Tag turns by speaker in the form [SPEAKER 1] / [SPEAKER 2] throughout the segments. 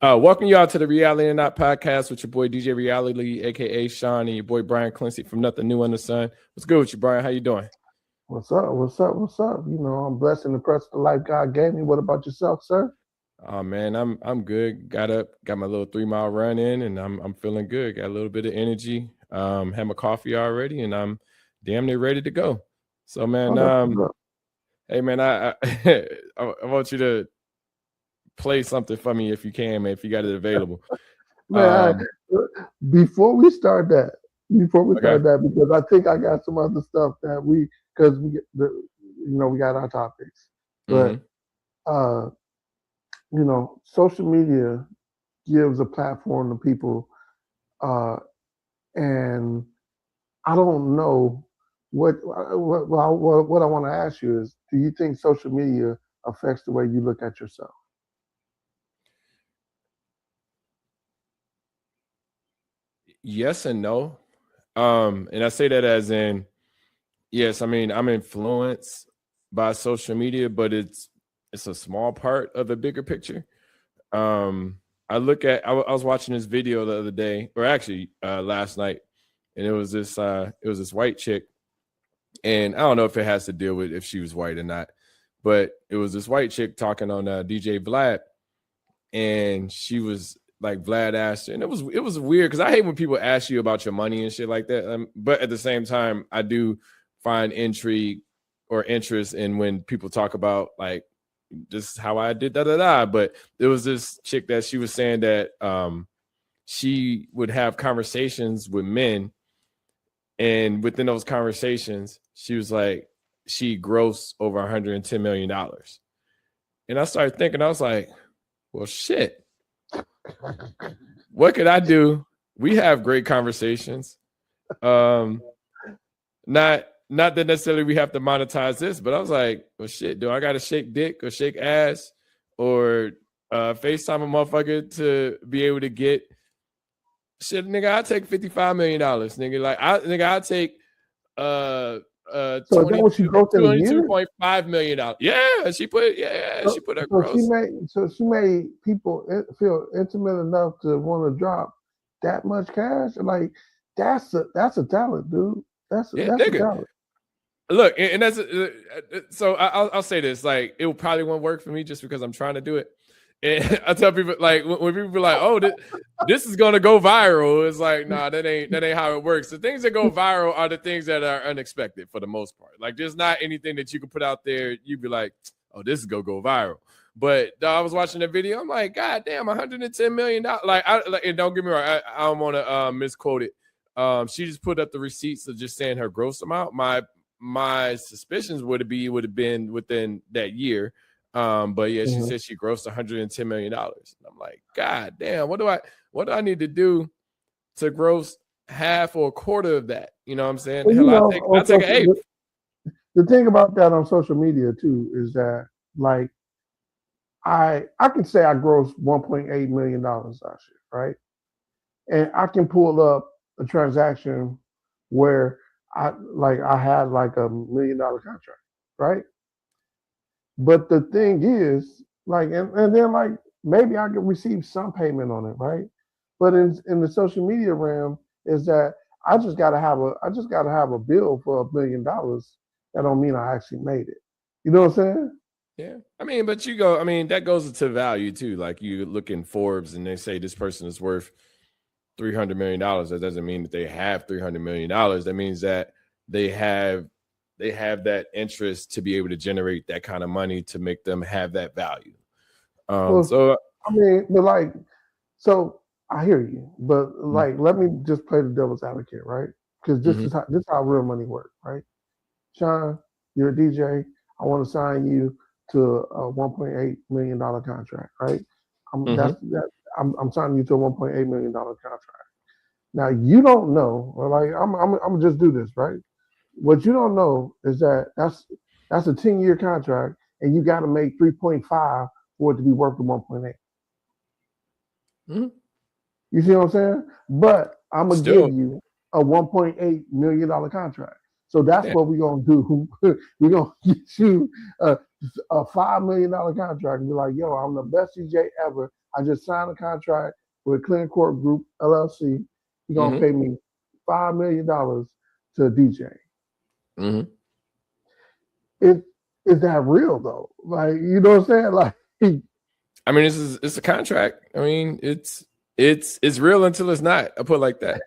[SPEAKER 1] Welcome y'all to the Reality or Not podcast with your boy DJ Reality, aka Sean, and your boy Brian Clancy from Nothing New Under the Sun. What's good with you, Brian? How you doing?
[SPEAKER 2] What's up? What's up? What's up? You know, I'm blessed and impressed with the life God gave me. What about yourself, sir?
[SPEAKER 1] Oh man, I'm good. Got up, got my little 3-mile run in, and I'm feeling good. Got a little bit of energy. Had my coffee already, and I'm damn near ready to go. So man, hey man, I I want you to play something for me if you can, man. If you got it available.
[SPEAKER 2] Man, before we start that, because I think I got some other stuff that we got our topics, but social media gives a platform to people, and I don't know what I want to ask you is, do you think social media affects the way you look at yourself?
[SPEAKER 1] Yes and no. And I say that as in, yes, I mean, I'm influenced by social media, but it's a small part of the bigger picture. I was watching this video the other day, or actually last night, and it was this white chick, and I don't know if it has to deal with if she was white or not, but it was this white chick talking on DJ Vlad, and she was like, Vlad asked her, and it was weird because I hate when people ask you about your money and shit like that. But at the same time, I do find intrigue or interest in when people talk about like, this is how I did da. But there was this chick that she was saying that she would have conversations with men, and within those conversations, she was like, she grossed over $110 million. And I started thinking, I was like, well, shit. What could I do? We have great conversations. Not that necessarily we have to monetize this, but I was like, well, shit, do I got to shake dick or shake ass or FaceTime a motherfucker to be able to get shit, nigga? I take $55 million, nigga. Like, I take
[SPEAKER 2] so
[SPEAKER 1] $22.5 million. Yeah, she put her gross.
[SPEAKER 2] She made people feel intimate enough to want to drop that much cash. Like, that's a talent, dude. That's a talent.
[SPEAKER 1] Look, and that's so I'll say this, like, it probably won't work for me just because I'm trying to do it. And I tell people, like, when people be like, "Oh, this is gonna go viral," it's like, nah, that ain't how it works. The things that go viral are the things that are unexpected for the most part. Like, there's not anything that you can put out there you'd be like, "Oh, this is gonna go viral." But I was watching the video, I'm like, God damn, $110 million. And don't get me wrong, I don't want to misquote it. She just put up the receipts of just saying her gross amount. My suspicions would have been within that year. But yeah, she said she grossed $110 million. I'm like, God damn, what do I need to do to gross half or a quarter of that? You know what I'm saying? Hell, I take an eighth.
[SPEAKER 2] The thing about that on social media too is that, like, I can say I grossed $1.8 million last year, right? And I can pull up a transaction where I had like $1 million contract, right? But the thing is, like, and then, like, maybe I could receive some payment on it, right? But in the social media realm, is that I just gotta have a bill for $1 million. That don't mean I actually made it. You know what I'm saying?
[SPEAKER 1] Yeah, I mean, but that goes into value too. Like, you look in Forbes and they say this person is worth $300 million. That doesn't mean that they have $300 million. That means that they have that interest to be able to generate that kind of money to make them have that value. So
[SPEAKER 2] I hear you, but like, let me just play the devil's advocate, right? Because this is how real money works, right? Sean, you're a DJ. I want to sign you to a $1.8 million contract, right? I'm signing you to a $1.8 million contract. Now, you don't know, or like, I'm gonna just do this, right? What you don't know is that that's a 10-year contract, and you got to make 3.5 for it to be worth the 1.8. You see what I'm saying? But I'm gonna give you a $1.8 million contract. So that's what we're gonna do. We're gonna get you a $5 million contract and be like, yo, I'm the best DJ ever. I just signed a contract with Clean Court Group LLC. He's gonna pay me $5 million to DJ.
[SPEAKER 1] Mm-hmm.
[SPEAKER 2] Is that real though? Like, you know what I'm saying? Like,
[SPEAKER 1] I mean, it's a contract. I mean, it's real until it's not. I put it like that.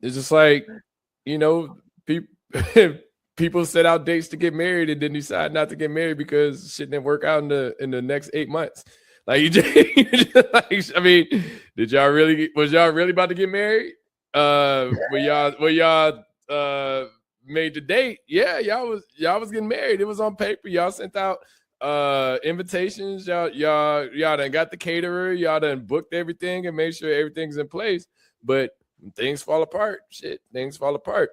[SPEAKER 1] It's just like, you know, people set out dates to get married and then decide not to get married because shit didn't work out in the next 8 months. Like, you just like, I mean, was y'all really about to get married? Were y'all made the date? Yeah, y'all was getting married. It was on paper. Y'all sent out invitations. Y'all done got the caterer. Y'all done booked everything and made sure everything's in place. But things fall apart. Things fall apart.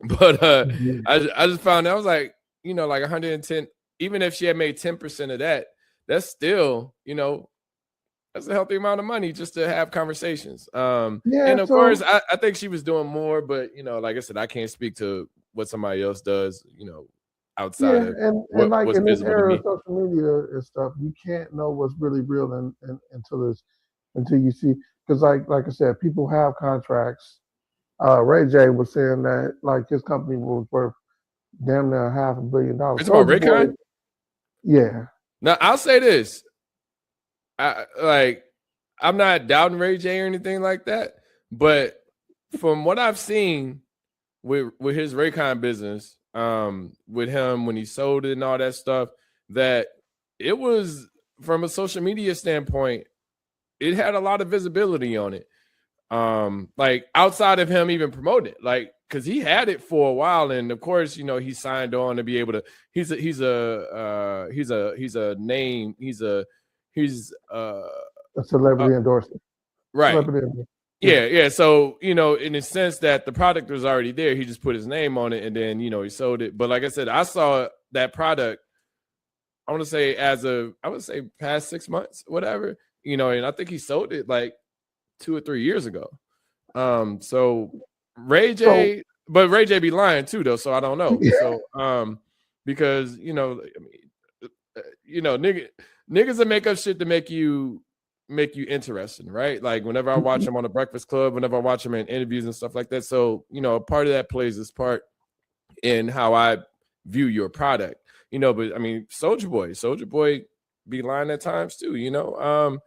[SPEAKER 1] But I just found out, I was like, you know, like 110. Even if she had made 10% of that, that's still, you know, that's a healthy amount of money just to have conversations. And of course, I think she was doing more, but you know, like I said, I can't speak to what somebody else does, you know, outside of
[SPEAKER 2] and like
[SPEAKER 1] what's
[SPEAKER 2] in this
[SPEAKER 1] visible to
[SPEAKER 2] era
[SPEAKER 1] me.
[SPEAKER 2] of social media and stuff, you can't know what's really real until you see, because like I said, people have contracts. Ray J was saying that like his company was worth damn near $500 million.
[SPEAKER 1] It's about Raycon?
[SPEAKER 2] Yeah.
[SPEAKER 1] Now I'll say this. I'm not doubting Ray J or anything like that, but from what I've seen with his Raycon business, with him when he sold it and all that stuff, that it was, from a social media standpoint, it had a lot of visibility on it. Like outside of him even promoting it, like, because he had it for a while, and of course, you know, he signed on to be able to. He's a name. He's a
[SPEAKER 2] celebrity endorsement,
[SPEAKER 1] right?
[SPEAKER 2] Celebrity endorsement.
[SPEAKER 1] Yeah. So, you know, in the sense that the product was already there, he just put his name on it, and then, you know, he sold it. But like I said, I saw that product, I want to say past 6 months, whatever, you know, and I think he sold it like 2 or 3 years ago. So Ray J, but Ray J be lying too, though, so I don't know. So because, you know, I mean, you know, niggas that make up shit to make you interesting, right? Like whenever I watch him on the Breakfast Club, whenever I watch him in interviews and stuff like that. So, you know, a part of that plays this part in how I view your product, you know. But I mean, Soulja Boy be lying at times too, you know.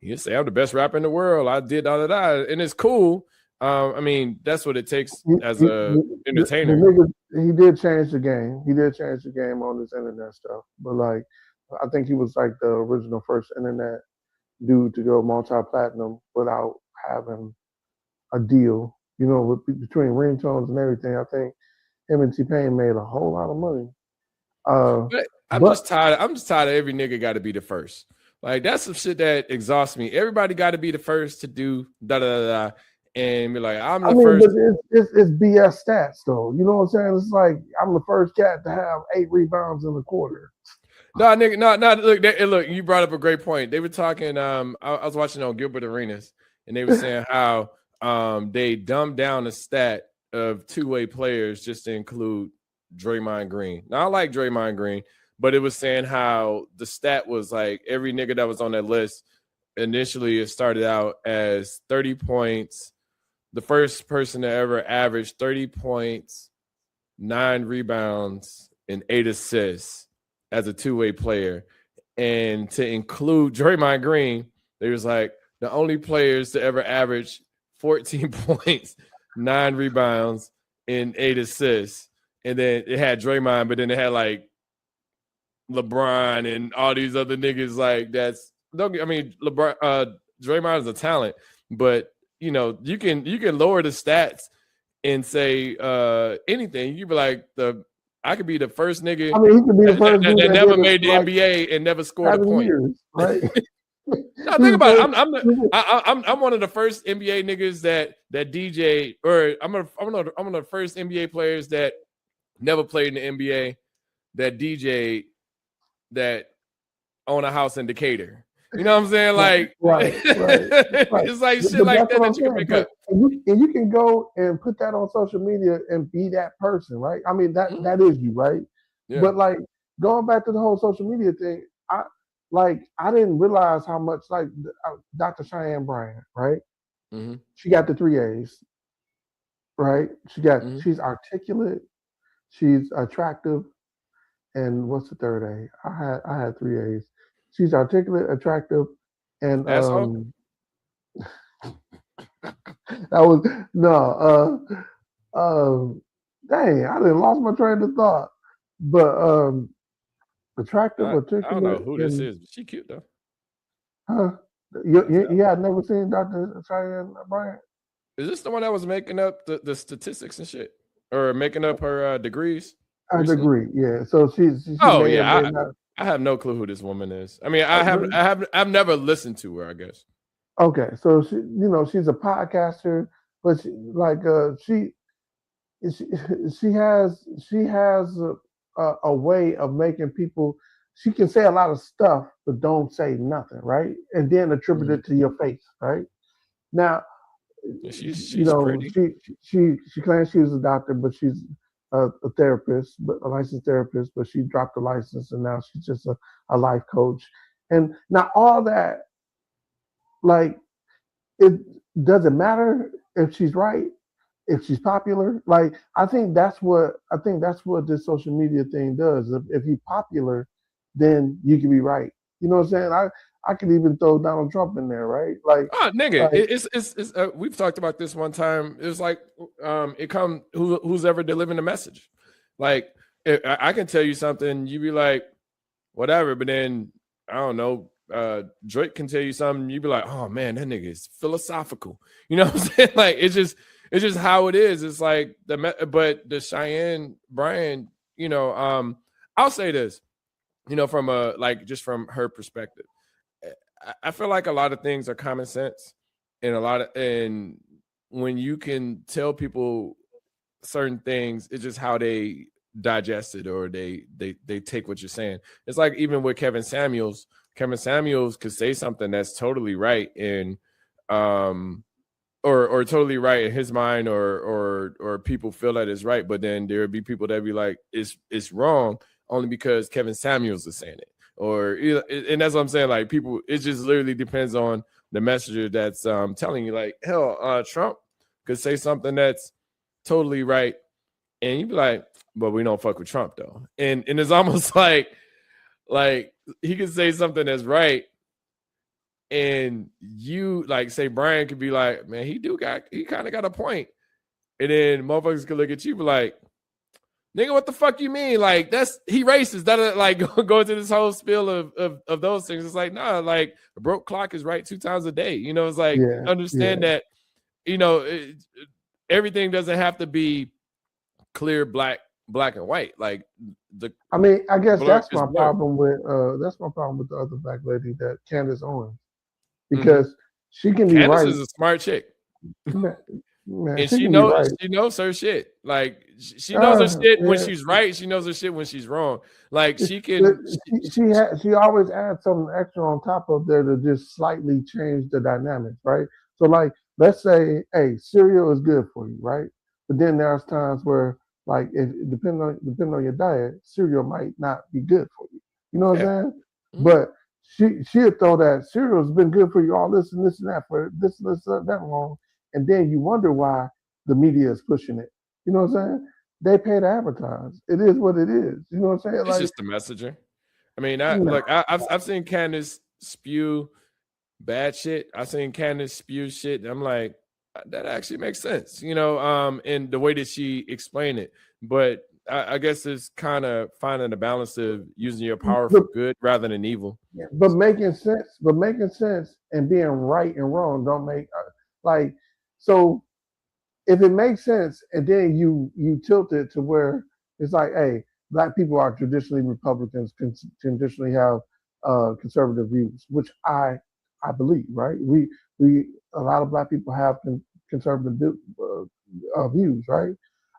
[SPEAKER 1] You say I'm the best rapper in the world. I did all of that, and it's cool. I mean, that's what it takes as a entertainer.
[SPEAKER 2] He did change the game. He did change the game on this internet stuff. But like, I think he was like the original first internet dude to go multi-platinum without having a deal. You know, between ringtones and everything. I think him and T-Pain made a whole lot of money.
[SPEAKER 1] But I'm just tired of every nigga got to be the first. Like, that's some shit that exhausts me. Everybody got to be the first to do da da da, and be like, I'm the first.
[SPEAKER 2] But it's BS stats though. You know what I'm saying? It's like I'm the first cat to have 8 rebounds in a quarter.
[SPEAKER 1] No, nigga, no. Look, you brought up a great point. They were talking. I was watching on Gilbert Arenas, and they were saying how they dumbed down the stat of two-way players just to include Draymond Green. Now, I like Draymond Green, but it was saying how the stat was like every nigga that was on that list initially, it started out as 30 points. The first person to ever average 30 points, 9 rebounds, and 8 assists as a two-way player. And to include Draymond Green, they was like the only players to ever average 14 points, 9 rebounds, and 8 assists. And then it had Draymond, but then it had like LeBron and all these other niggas. Like, Draymond is a talent, but you know, you can lower the stats and say anything. You be like, I could be the first nigga.
[SPEAKER 2] I mean, he could be the first
[SPEAKER 1] that never made the NBA and never scored a point.
[SPEAKER 2] Years, right?
[SPEAKER 1] No, think about it. I'm one of the first NBA niggas that DJ, or I'm one of the first NBA players that never played in the NBA that DJ that own a house in Decatur. You know what I'm saying? Like,
[SPEAKER 2] right.
[SPEAKER 1] It's like shit like that you can make up.
[SPEAKER 2] And you can go and put that on social media and be that person, right? I mean, that is you, right? Yeah. But like, going back to the whole social media thing, like I didn't realize how much like Dr. Cheyenne Bryant, right?
[SPEAKER 1] Mm-hmm.
[SPEAKER 2] She got the 3 A's, right?
[SPEAKER 1] Mm-hmm.
[SPEAKER 2] She's articulate, she's attractive, and what's the third A? I had 3 A's. She's articulate, attractive, and
[SPEAKER 1] Asshole.
[SPEAKER 2] that was no dang, I didn't lost my train of thought. But attractive,
[SPEAKER 1] I don't know
[SPEAKER 2] articulate,
[SPEAKER 1] who this
[SPEAKER 2] and
[SPEAKER 1] is, but she cute though.
[SPEAKER 2] huh?
[SPEAKER 1] I said,
[SPEAKER 2] You had never seen Dr. Cheyenne Bryant?
[SPEAKER 1] is this the one that was making up the statistics and shit, or making up her degrees
[SPEAKER 2] I'd
[SPEAKER 1] recently?
[SPEAKER 2] agree. Yeah. So she
[SPEAKER 1] Oh
[SPEAKER 2] may or may
[SPEAKER 1] yeah,
[SPEAKER 2] not.
[SPEAKER 1] I have no clue who this woman is. I mean,
[SPEAKER 2] But
[SPEAKER 1] I've never listened to her. I guess.
[SPEAKER 2] okay, so she's a podcaster, but she she has a way of making people. She can say a lot of stuff, but don't say nothing, right? And then attribute
[SPEAKER 1] Mhm.
[SPEAKER 2] it to your face, right? Now,
[SPEAKER 1] Yeah, she's pretty.
[SPEAKER 2] she claims she was a doctor, but she's a therapist, but a licensed therapist, but she dropped the license and now she's just a life coach. And now all that, like, it doesn't matter if she's right, if she's popular. Like, I think that's what this social media thing does. If you're popular, then you can be right. You know what I'm saying? I could even throw Donald Trump in there, right?
[SPEAKER 1] Oh, nigga,
[SPEAKER 2] Like
[SPEAKER 1] it's we've talked about this one time. It's like it come who's ever delivering the message. Like I can tell you something, you be like whatever, but then I don't know. Drake can tell you something, you be like, oh man, that nigga is philosophical. You know what I'm saying? Like it's just how it is. It's like but the Cheyenne Brian, I'll say this, from a like just from her perspective. I feel like a lot of things are common sense, and when you can tell people certain things, it's just how they digest it or they take what you're saying. It's like even with Kevin Samuels could say something that's totally right and or totally right in his mind or people feel that it's right, but then there'd be people that be like it's wrong only because Kevin Samuels is saying it. And that's what I'm saying. Like people, it just literally depends on the messenger that's telling you. Like hell, Trump could say something that's totally right, and you'd be like, "But we don't fuck with Trump though." And it's almost like he could say something that's right, and you like say Brian could be like, "Man, he kind of got a point," and then motherfuckers could look at you be like, nigga, what the fuck you mean? Like that's he racist. That like go into this whole spiel of those things. It's like nah, like a broke clock is right 2 times a day. It's like
[SPEAKER 2] yeah, yeah.
[SPEAKER 1] understand that everything doesn't have to be clear black and white. Like the
[SPEAKER 2] I mean, I guess
[SPEAKER 1] blur is blur.
[SPEAKER 2] that's my problem with the other black lady, that Candace Owens,
[SPEAKER 1] Mm-hmm.
[SPEAKER 2] because she can be
[SPEAKER 1] Candace
[SPEAKER 2] right.
[SPEAKER 1] is a smart chick.
[SPEAKER 2] Man,
[SPEAKER 1] And
[SPEAKER 2] she can be right.
[SPEAKER 1] she knows her shit. Like she knows her shit when
[SPEAKER 2] Yeah.
[SPEAKER 1] she's right. She knows her shit when she's wrong. Like she can.
[SPEAKER 2] She always adds something extra on top of there to just slightly change the dynamics, right? So like, let's say, hey, cereal is good for you, right? But then there's times where, like, if depending on your diet, cereal might not be good for you. You know what
[SPEAKER 1] Yeah.
[SPEAKER 2] I'm saying?
[SPEAKER 1] Mm-hmm.
[SPEAKER 2] But she'll throw that cereal's been good for you all this and this and that for this and this and that long, and then you wonder why the media is pushing it. You know what I'm saying? They pay to advertise. It is what it is. You know what I'm saying?
[SPEAKER 1] It's
[SPEAKER 2] Like,
[SPEAKER 1] just the messenger. I mean,
[SPEAKER 2] nah.
[SPEAKER 1] I've seen Candace spew bad shit. I've seen Candace spew shit. I'm like, that actually makes sense, in the way that she explained it. But I guess it's kind of finding a balance of using your power
[SPEAKER 2] But,
[SPEAKER 1] for good rather than evil.
[SPEAKER 2] but
[SPEAKER 1] So,
[SPEAKER 2] making sense and being right and wrong don't make like so. If it makes sense, and then you tilt it to where it's like, hey, black people are traditionally Republicans, traditionally have conservative views, which I believe, right? We a lot of black people have conservative views, right?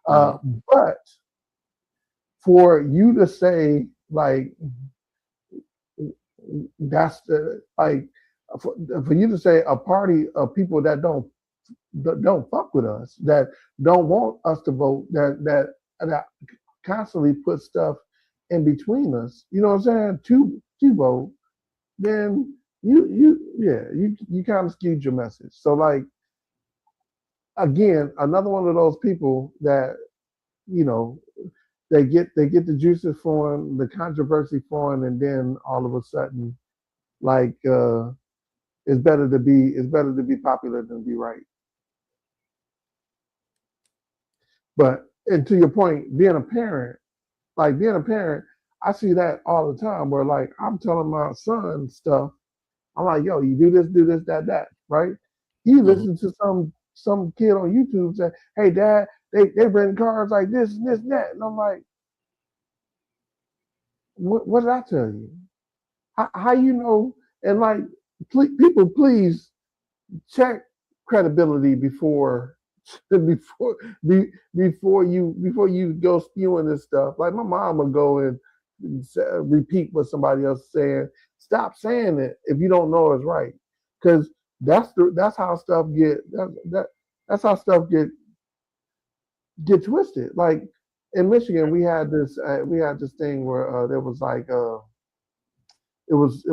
[SPEAKER 1] mhm.
[SPEAKER 2] But for you to say like that's the like for you to say a party of people that don't fuck with us, that don't want us to vote, that constantly put stuff in between us. You know what I'm saying? To vote. then you kind of skewed your message. So like again, another one of those people that you know they get the juices flowing, the controversy flowing, and then all of a sudden, like it's better to be popular than be right. But and to your point, being a parent, I see that all the time. Where like I'm telling my son stuff, I'm like, yo, you do this, that, right? He
[SPEAKER 1] Mhm.
[SPEAKER 2] listens to some kid on YouTube say, hey, dad, they rent cars like this and this and that, and I'm like, what did I tell you? How you know? And like, people, please check credibility before before you go spewing this stuff. Like my mom would go and repeat what somebody else is saying. Stop saying it if you don't know it's right, because that's how stuff that's how stuff get twisted. Like in Michigan, we had this thing where there was like it was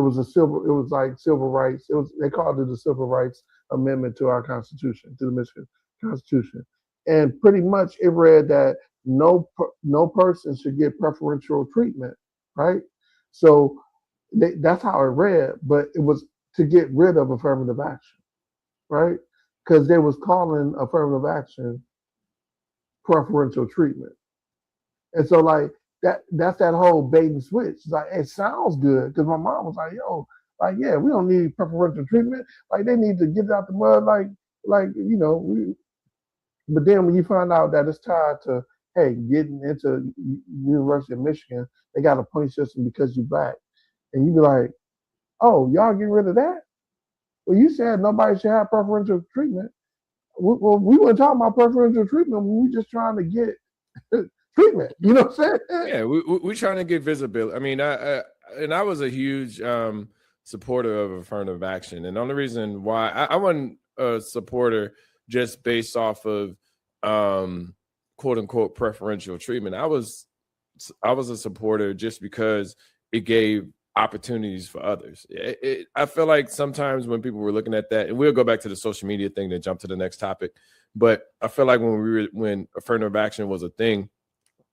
[SPEAKER 2] like civil rights. They called it the civil rights amendment to our constitution, to the Michigan Constitution, and pretty much it read that no person should get preferential treatment, right? So that's how it read, but it was to get rid of affirmative action, right? Because they was calling affirmative action preferential treatment. And so like that's that whole bait and switch. It's like it sounds good because my mom was like, yo, like yeah, we don't need preferential treatment. Like they need to get out the mud. Like but then when you find out that it's tied to hey getting into University of Michigan, they got a point system because you black, and you be like, oh, y'all get rid of that? Well, you said nobody should have preferential treatment. Well, we weren't talking about preferential treatment. We were just trying to get treatment. You know what I'm saying?
[SPEAKER 1] Yeah, we trying to get visibility. I mean, I was a huge supporter of affirmative action, and the only reason why I wasn't a supporter just based off of quote unquote preferential treatment. I was a supporter just because it gave opportunities for others. I feel like sometimes when people were looking at that, and we'll go back to the social media thing to jump to the next topic, but I feel like when affirmative action was a thing,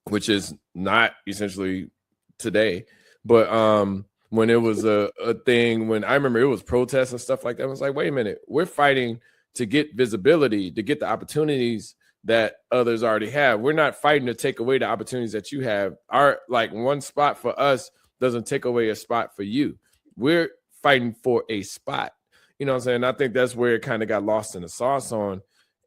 [SPEAKER 1] which is not essentially today, but when it was a thing, when I remember it was protests and stuff like that, I was like, wait a minute, we're fighting to get visibility, to get the opportunities that others already have. We're not fighting to take away the opportunities that you have. Our like one spot for us doesn't take away a spot for you. We're fighting for a spot. You know what I'm saying? I think that's where it kind of got lost in the sauce on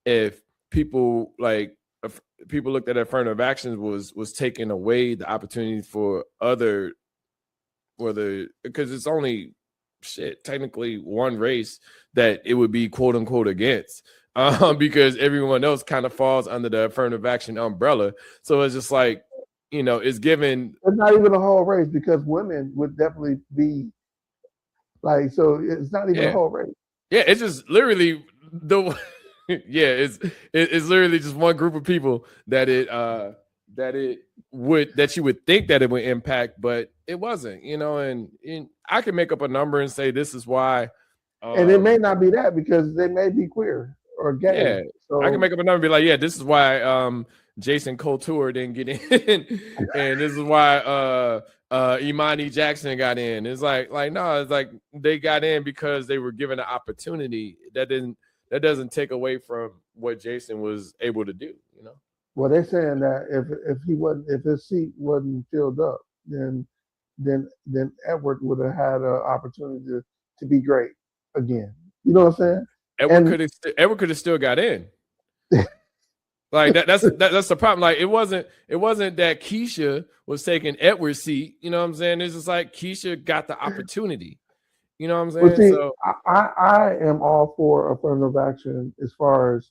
[SPEAKER 1] if people like if people looked at affirmative actions was taking away the opportunity for other whether because it's only technically one race that it would be quote unquote against because everyone else kind of falls under the affirmative action umbrella. So it's just like, it's given.
[SPEAKER 2] It's not even a whole race because women would definitely be like, so it's not even a
[SPEAKER 1] Yeah.
[SPEAKER 2] whole race.
[SPEAKER 1] Yeah, it's just literally the yeah, it's literally just one group of people that you would think that it would impact, but it wasn't, and I can make up a number and say this is why.
[SPEAKER 2] And it may not be that because they may be queer or gay.
[SPEAKER 1] Yeah, I can
[SPEAKER 2] So
[SPEAKER 1] make up a number and be like, yeah, this is why Jason Couture didn't get in, and this is why Imani Jackson got in. It's like no, it's like they got in because they were given an opportunity. That doesn't take away from what Jason was able to do.
[SPEAKER 2] well, they're saying that if his seat wasn't filled up, then Edward would have had an opportunity to be great again. You know what I'm saying?
[SPEAKER 1] Edward could have still got in. Like that's the problem. Like it wasn't that Keisha was taking Edward's seat. You know what I'm saying? It's just like Keisha got the opportunity. You know what I'm saying?
[SPEAKER 2] Well, see, I am all for affirmative action as far as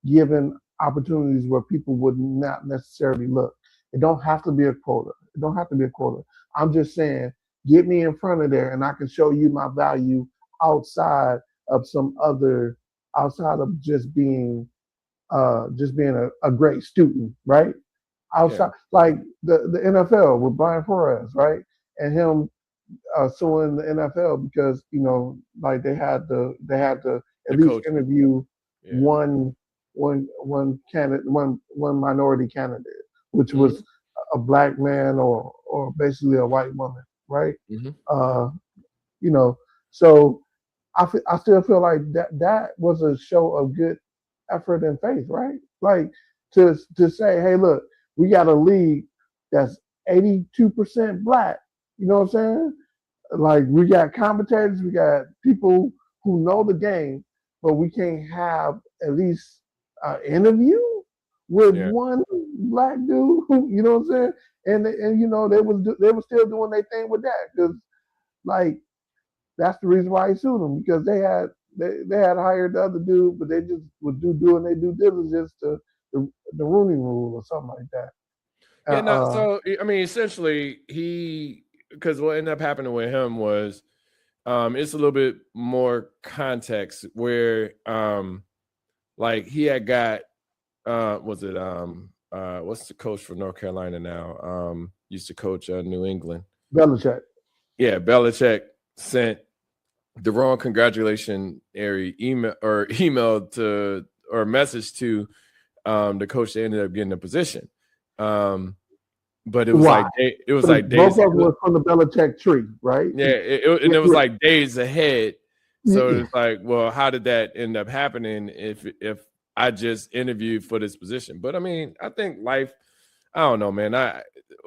[SPEAKER 2] giving opportunities where people would not necessarily look. It don't have to be a quota. It don't have to be a quota. I'm just saying, get me in front of there, and I can show you my value outside of outside of just being a great student, right? Outside, like the NFL with Brian Flores, right? And him suing the NFL because like they had to
[SPEAKER 1] The
[SPEAKER 2] at least
[SPEAKER 1] coach.
[SPEAKER 2] interview
[SPEAKER 1] Yeah.
[SPEAKER 2] one candidate, one minority candidate, which
[SPEAKER 1] Mm-hmm.
[SPEAKER 2] was a black man or basically a white woman, right?
[SPEAKER 1] Mm-hmm.
[SPEAKER 2] Uh, you know, so I still feel like that was a show of good effort and faith, right? Like to say, hey, look, we got a league that's 82% black. You know what I'm saying? Like we got commentators, we got people who know the game, but we can't have at least an interview with
[SPEAKER 1] Yeah.
[SPEAKER 2] one black dude. You know what I'm saying? And they was still doing their thing with that because like that's the reason why he sued them because they had hired the other dude, but they just was doing their due diligence to the Rooney Rule or something like that.
[SPEAKER 1] Yeah, no, so I mean, essentially, because what ended up happening with him was, it's a little bit more context where, like he had got, what's the coach from North Carolina now? Used to coach New England.
[SPEAKER 2] Belichick.
[SPEAKER 1] Yeah, Belichick sent the wrong congratulatory email to or message to the coach that ended up getting the position. But it was
[SPEAKER 2] Why?
[SPEAKER 1] like
[SPEAKER 2] Both
[SPEAKER 1] days.
[SPEAKER 2] of them were from the Belichick tree, right?
[SPEAKER 1] Yeah, it was like days ahead. So
[SPEAKER 2] Yeah.
[SPEAKER 1] it's like, well, how did that end up happening if I just interviewed for this position? But I mean, I think life, I don't know, man.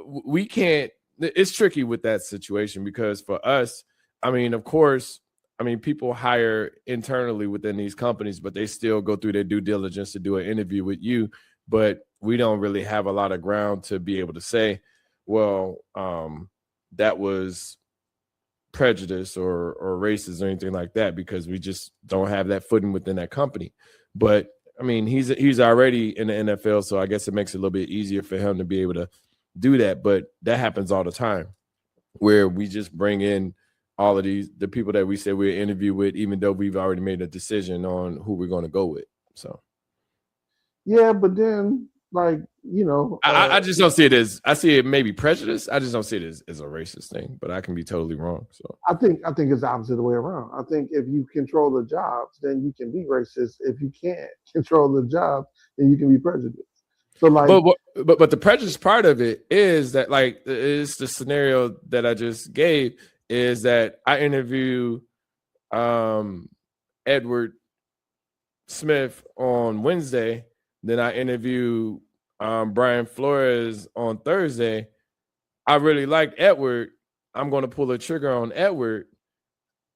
[SPEAKER 1] We can't. It's tricky with that situation because for us, I mean, of course, I mean, people hire internally within these companies, but they still go through their due diligence to do an interview with you. But we don't really have a lot of ground to be able to say, well, that was prejudice or racist or anything like that because we just don't have that footing within that company. But I mean, he's already in the NFL, so I guess it makes it a little bit easier for him to be able to do that. But that happens all the time, where we just bring in all of the people that we say we're interview with, even though we've already made a decision on who we're going to go with. So
[SPEAKER 2] Yeah, but then
[SPEAKER 1] I just don't see it as, I see it maybe prejudice. I just don't see it as a racist thing, but I can be totally wrong. So
[SPEAKER 2] I think it's the opposite way around. I think if you control the jobs, then you can be racist. If you can't control the jobs, then you can be prejudiced. So like,
[SPEAKER 1] but the prejudice part of it is that, like, is the scenario that I just gave is that I interview Edward Smith on Wednesday, then I interview Brian Flores on Thursday. I really like Edward. I'm going to pull a trigger on Edward,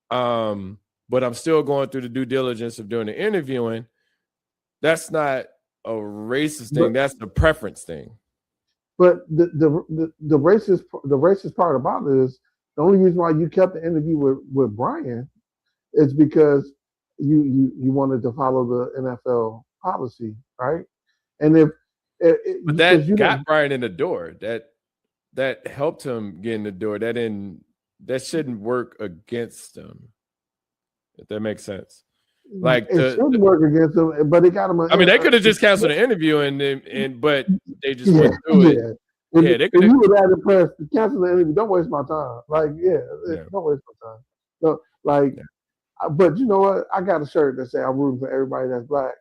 [SPEAKER 1] but I'm still going through the due diligence of doing the interviewing. That's not a racist thing. That's the preference thing.
[SPEAKER 2] But the racist part about it is the only reason why you kept the interview with Brian is because you wanted to follow the NFL policy, right? And
[SPEAKER 1] but that got Brian in the door. That helped him get in the door. That shouldn't work against him. If that makes sense. Like
[SPEAKER 2] it shouldn't work against them, but it got them.
[SPEAKER 1] I mean, they could have just canceled the interview but they just went through it.
[SPEAKER 2] Yeah, they could. If you were that impressed, cancel the interview. Don't waste my time. Like, don't waste my time. So, like, but you know what? I got a shirt that say I'm rooting for everybody that's black.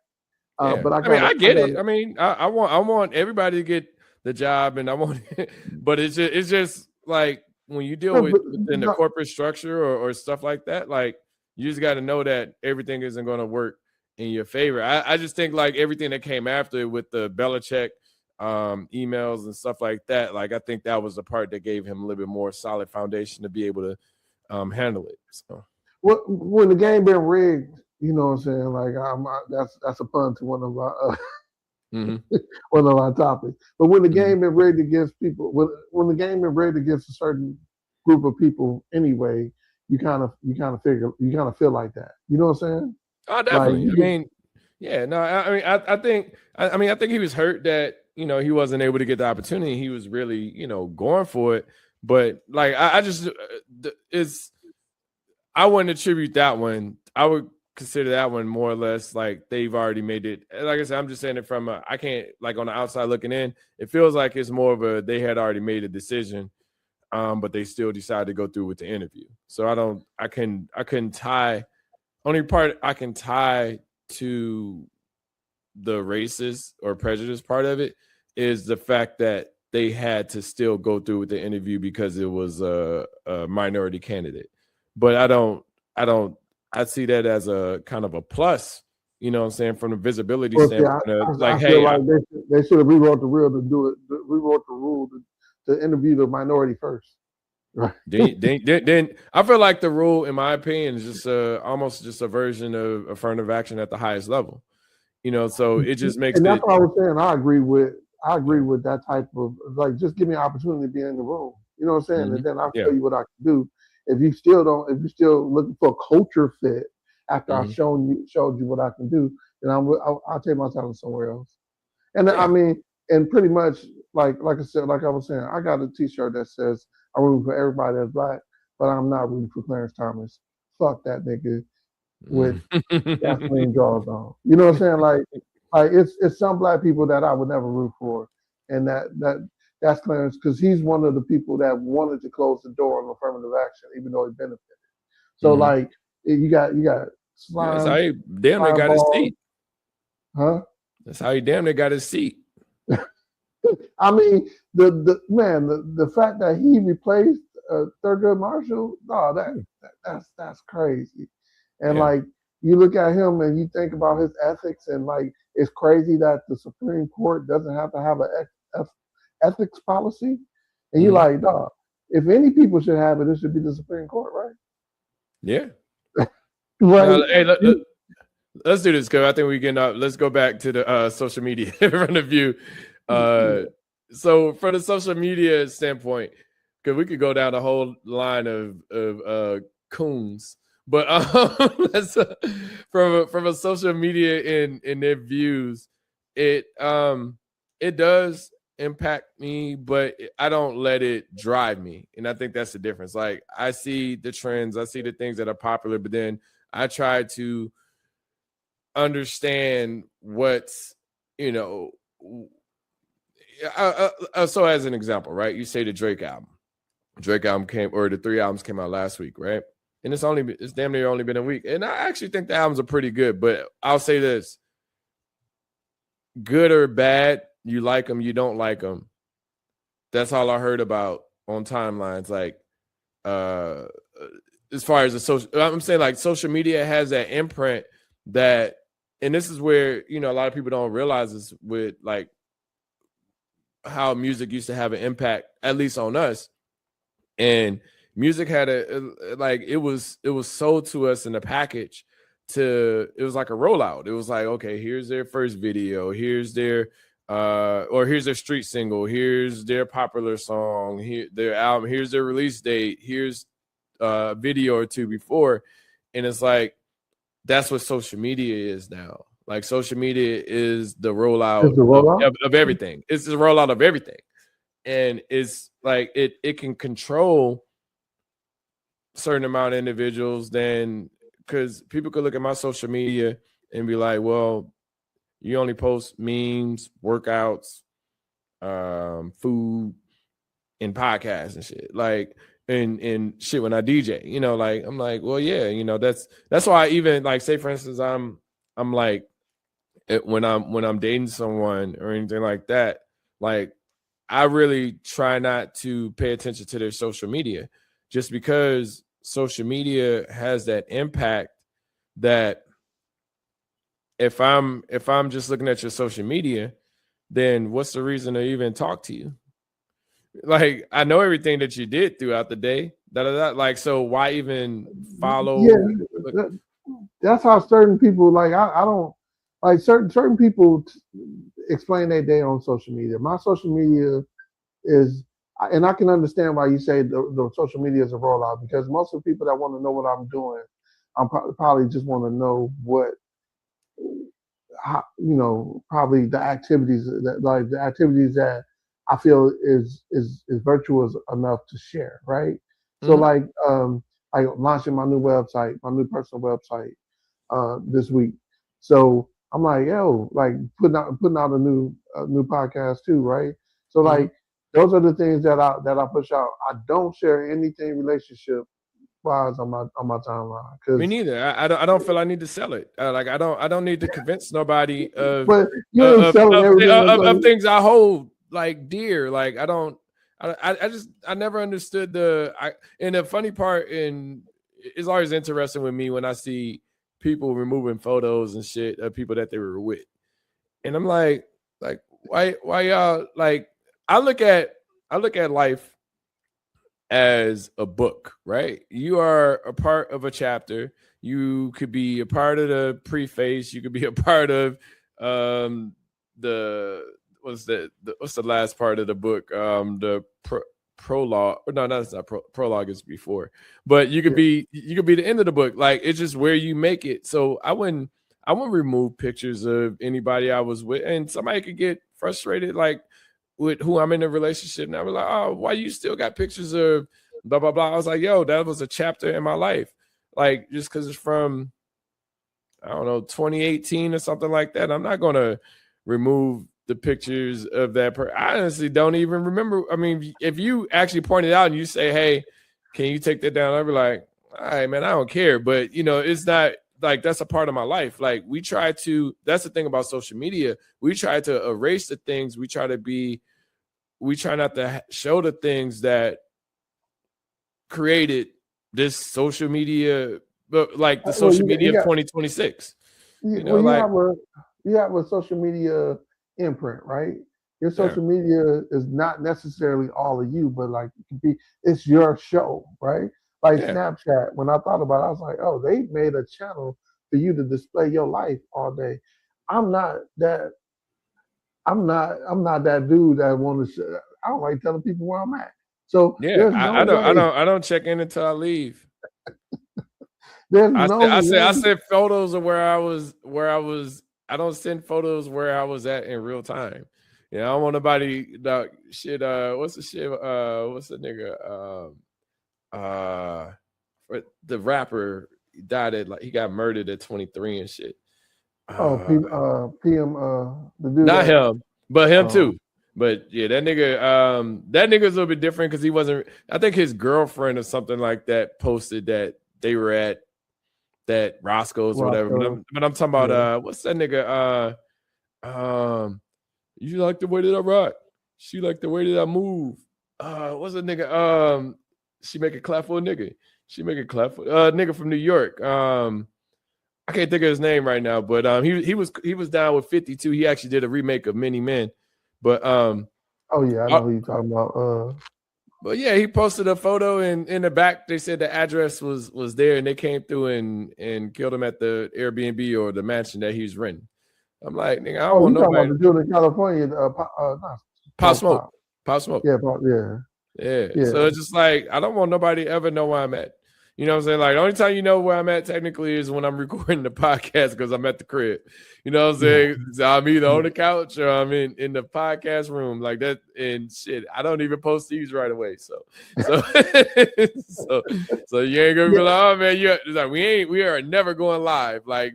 [SPEAKER 2] But
[SPEAKER 1] I get it. I mean, I want everybody to get the job, and I want, but it's just like when you deal within the corporate structure or stuff like that, like you just got to know that everything isn't going to work in your favor. I just think like everything that came after with the Belichick emails and stuff like that, like I think that was the part that gave him a little bit more solid foundation to be able to handle it. So
[SPEAKER 2] when the game been rigged, you know what I'm saying? Like that's a pun to one of our one of our topics. But when the game been rigged against people, when the game been rigged against a certain group of people anyway, you kind of feel like that. You know what I'm saying?
[SPEAKER 1] Oh, definitely. Like, I mean, yeah, no, I think he was hurt that, you know, he wasn't able to get the opportunity. He was really, you know, going for it. But like, I wouldn't attribute that one. I would consider that one more or less like they've already made it. Like I said, I'm just saying it from I can't, like, on the outside looking in, it feels like it's more of a they had already made a decision but they still decided to go through with the interview. So I couldn't tie. Only part I can tie to the racist or prejudice part of it is the fact that they had to still go through with the interview because it was a minority candidate. But I see that as a kind of a plus, you know what I'm saying, from the visibility standpoint.
[SPEAKER 2] I feel like they should have rewrote the rule rewrote the rule to interview the minority first. Right.
[SPEAKER 1] Then I feel like the rule, in my opinion, is just almost just a version of affirmative action at the highest level. You know, so it just makes
[SPEAKER 2] and that's what I was saying. I agree with that type of, like, just give me an opportunity to be in the room. You know what I'm saying? Mm-hmm. And then I'll tell you what I can do. If you're still looking for a culture fit after I've showed you what I can do, then I'll take my talent somewhere else. And I mean, and pretty much like I said, like I was saying, I got a T-shirt that says I'm rooting for everybody that's black, but I'm not rooting for Clarence Thomas. Fuck that nigga with gasoline draws on. You know what I'm saying? Like it's some black people that I would never root for, and that's Clarence, because he's one of the people that wanted to close the door on affirmative action, even though he benefited. So like you got slime.
[SPEAKER 1] That's how he damn near got his seat.
[SPEAKER 2] Huh?
[SPEAKER 1] That's how he damn near got his seat.
[SPEAKER 2] I mean, the fact that he replaced Thurgood Marshall, that's crazy. And like you look at him and you think about his ethics, and like it's crazy that the Supreme Court doesn't have to have an ethics policy. And you're like, dog, if any people should have it, it should be the Supreme Court, right?
[SPEAKER 1] Yeah.
[SPEAKER 2] Right.
[SPEAKER 1] Hey, let's do this, because I think we can. Let's go back to the social media in front of you. So from the social media standpoint, because we could go down the whole line of coons, but from a social media in their views, it does impact me, but I don't let it drive me, and I think that's the difference. Like, I see the trends, I see the things that are popular, but then I try to understand what's, you know. So as an example, right? You say the Drake album came, or the 3 albums came out last week, right? And it's damn near only been a week. And I actually think the albums are pretty good, but I'll say this: good or bad, you like them, you don't like them. That's all I heard about on timelines. Like, as far as I'm saying, like, social media has that imprint that, and this is where, you know, a lot of people don't realize this with like how music used to have an impact, at least on us. And music had it was sold to us in a package. It was like a rollout. It was like, okay, here's their first video, here's their here's their street single, here's their popular song, here their album, here's their release date, here's a video or two before. And it's like, that's what social media is now. Like, social media is the rollout, of everything. It's the rollout of everything. And it's like it can control certain amount of individuals, then, because people could look at my social media and be like, well, you only post memes, workouts, food, and podcasts and shit. Like, and shit when I DJ, you know, like, I'm like, well, yeah, you know, that's why I even, like, say for instance, I'm like, when I'm dating someone or anything like that, like, I really try not to pay attention to their social media, just because social media has that impact that if I'm just looking at your social media, then what's the reason to even talk to you? Like, I know everything that you did throughout the day. Like, so why even follow?
[SPEAKER 2] Yeah, that's how certain people, like, I don't like certain people explain their day on social media. My social media is, and I can understand why you say the social media is a rollout, because most of the people that want to know what I'm doing, I'm probably just want to know probably the activities that I feel is virtuous enough to share, right? So like launching my new website, my new personal website this week. So I'm like, yo, like putting out a new podcast too, right? So like those are the things that I push out. I don't share anything relationship wise on my timeline
[SPEAKER 1] Me
[SPEAKER 2] because.
[SPEAKER 1] neither. I don't feel I need to sell it. Like I don't need to convince nobody
[SPEAKER 2] But you ain't selling everything.
[SPEAKER 1] of things I hold like dear. Like I never understood and the funny part it's always interesting with me when I see people removing photos and shit of people that they were with. And I'm like why y'all like I look at life as a book, right? You are a part of a chapter. You could be a part of the preface. You could be a part of the what's the last part of the book? The prologue. No, that's not prologue. Is before, but you could be the end of the book. Like it's just where you make it. So I wouldn't remove pictures of anybody I was with, and somebody could get frustrated, like with who I'm in a relationship. And I was like, oh, why you still got pictures of blah, blah, blah. I was like, yo, that was a chapter in my life. Like, just because it's from, I don't know, 2018 or something like that. I'm not going to remove the pictures of that. I honestly don't even remember. I mean, if you actually point it out and you say, hey, can you take that down? I'll be like, all right, man, I don't care. But, it's not like that's a part of my life. Like that's the thing about social media. We try to erase the things. We try not to show the things that created this social media, but like the social media of 2026.
[SPEAKER 2] You have a social media imprint, right? Your social media is not necessarily all of you, but like it's your show, right? Like Snapchat. When I thought about it, I was like, oh, they made a channel for you to display your life all day. I'm not that dude that want to. I don't like telling people where I'm at. So
[SPEAKER 1] I don't check in until I leave. I sent photos of where I was. I don't send photos where I was at in real time. I don't want nobody shit. What's the shit? What's the nigga? The rapper died he got murdered at 23 and shit.
[SPEAKER 2] PM. The dude.
[SPEAKER 1] Not him, but him too. But yeah, that nigga's a little bit different because he wasn't. I think his girlfriend or something like that posted that they were at that Roscoe's or whatever. But I'm talking about what's that nigga? You like the way that I rock. She like the way that I move. What's that nigga? She make a clap for a nigga. She make a clap for nigga from New York. I can't think of his name right now, but he was down with 52. He actually did a remake of Many Men. But
[SPEAKER 2] oh yeah, I know who you're talking about.
[SPEAKER 1] But yeah, he posted a photo and in the back they said the address was there and they came through and killed him at the Airbnb or the mansion that he's renting. I'm like, nigga, I don't want nobody.
[SPEAKER 2] Talking about the dude in California,
[SPEAKER 1] Pop Smoke.
[SPEAKER 2] Yeah.
[SPEAKER 1] So it's just like I don't want nobody to ever know where I'm at. You know what I'm saying? Like the only time you know where I'm at technically is when I'm recording the podcast because I'm at the crib. You know what I'm saying? So I'm either on the couch or I'm in the podcast room like that. And shit, I don't even post these right away. So you ain't gonna be like, oh man, like we are never going live. Like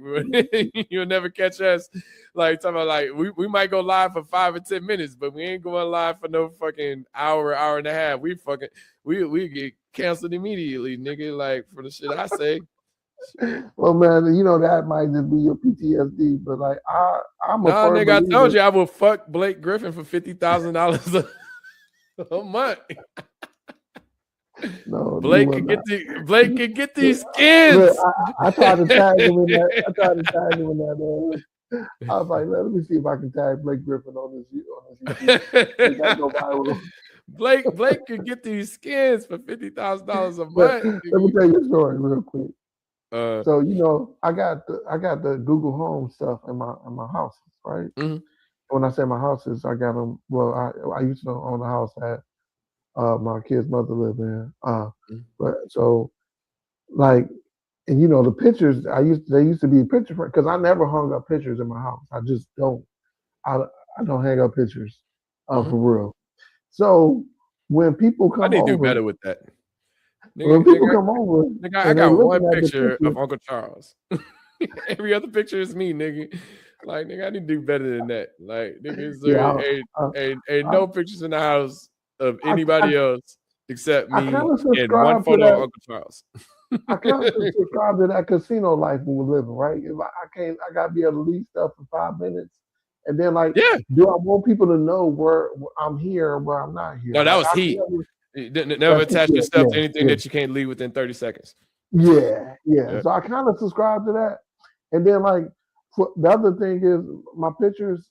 [SPEAKER 1] you'll never catch us. Like talking about like we might go live for 5 or 10 minutes, but we ain't going live for no fucking hour and a half. We get canceled immediately, nigga. Like for the shit I say.
[SPEAKER 2] Well, man, that might just be your PTSD, but like I'm a
[SPEAKER 1] nigga. I told you I will fuck Blake Griffin for $50,000 a month.
[SPEAKER 2] No,
[SPEAKER 1] Blake can get these skins.
[SPEAKER 2] Look, I tried to tag him in that. I was like, let me see if I can tag Blake Griffin on this.
[SPEAKER 1] Blake could get these skins for $50,000 a month.
[SPEAKER 2] Let me tell you a story real quick. So I got the Google Home stuff in my house, right?
[SPEAKER 1] Mm-hmm.
[SPEAKER 2] When I say my houses, I got them. Well, I used to own the house that my kid's mother lived in. But so like, and the pictures they used to be picture frames because I never hung up pictures in my house. I just don't. I don't hang up pictures for real. So when people come over,
[SPEAKER 1] I need to do better with that.
[SPEAKER 2] When people come over,
[SPEAKER 1] I got one picture of Uncle Charles. Every other picture is me, nigga. Like, nigga, I need to do better than that. Like, nigga, ain't no pictures in the house of anybody else except
[SPEAKER 2] I
[SPEAKER 1] me
[SPEAKER 2] kind of
[SPEAKER 1] and one
[SPEAKER 2] subscribe to
[SPEAKER 1] photo of
[SPEAKER 2] that.
[SPEAKER 1] Uncle Charles.
[SPEAKER 2] I kind of subscribe to that casino life we were living, right? If I can't, I gotta be able to leave stuff for 5 minutes, and then like,
[SPEAKER 1] Yeah.
[SPEAKER 2] do I want people to know where I'm here or where I'm not here?
[SPEAKER 1] No, that
[SPEAKER 2] Like
[SPEAKER 1] was
[SPEAKER 2] I
[SPEAKER 1] heat. Never
[SPEAKER 2] that's
[SPEAKER 1] attach
[SPEAKER 2] yeah,
[SPEAKER 1] yourself
[SPEAKER 2] yeah,
[SPEAKER 1] to anything
[SPEAKER 2] yeah,
[SPEAKER 1] that you can't leave within 30 seconds.
[SPEAKER 2] yeah, yeah.
[SPEAKER 1] Yeah.
[SPEAKER 2] So I kind of subscribe to that, and then like the other thing is my pictures,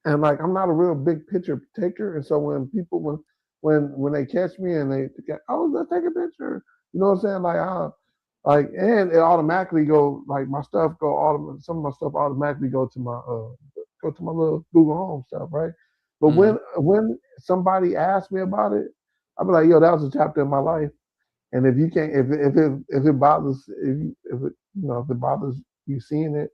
[SPEAKER 2] and like I'm not a real big picture taker, and so when people when they catch me and they oh let's take a picture, you know what I'm saying? Like and it automatically go like my stuff go some of my stuff automatically go to my little Google Home stuff, right? But
[SPEAKER 1] Mm-hmm.
[SPEAKER 2] when somebody asks me about it, I'll be like, yo, that was a chapter in my life. And if you can't if it bothers if it if it bothers you seeing it,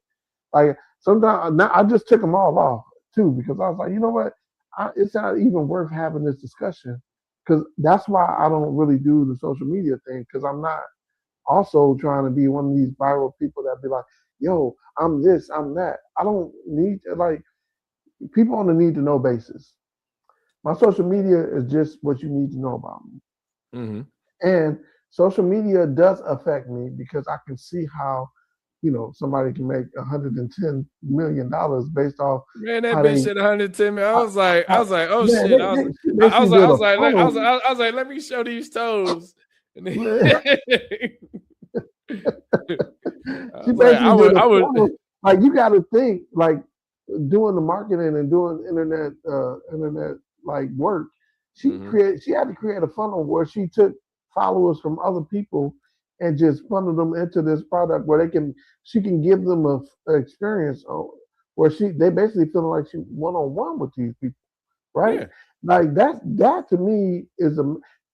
[SPEAKER 2] like sometimes now I just took them all off too because I was like, you know what, it's not even worth having this discussion because that's why I don't really do the social media thing because I'm not also trying to be one of these viral people that be like, yo, I'm this, I'm that. I don't need to, like people on a need to know basis. My social media is just what you need to know about me.
[SPEAKER 1] Mm-hmm.
[SPEAKER 2] And social media does affect me because I can see how, somebody can make $110 million based off
[SPEAKER 1] Man, that
[SPEAKER 2] how
[SPEAKER 1] bitch
[SPEAKER 2] they,
[SPEAKER 1] said 110 million. I
[SPEAKER 2] how,
[SPEAKER 1] was like, oh
[SPEAKER 2] man,
[SPEAKER 1] shit.
[SPEAKER 2] she basically did a funnel.
[SPEAKER 1] I was like, let me show these toes. And then, I
[SPEAKER 2] She
[SPEAKER 1] was like,
[SPEAKER 2] basically did a
[SPEAKER 1] I would.
[SPEAKER 2] funnel. Like you got to think, like doing the marketing and doing internet like work. She had to create a funnel where she took followers from other people and just funneled them into this product where she can give them a experience where they basically feeling like she one on one with these people, right?
[SPEAKER 1] Yeah.
[SPEAKER 2] Like that to me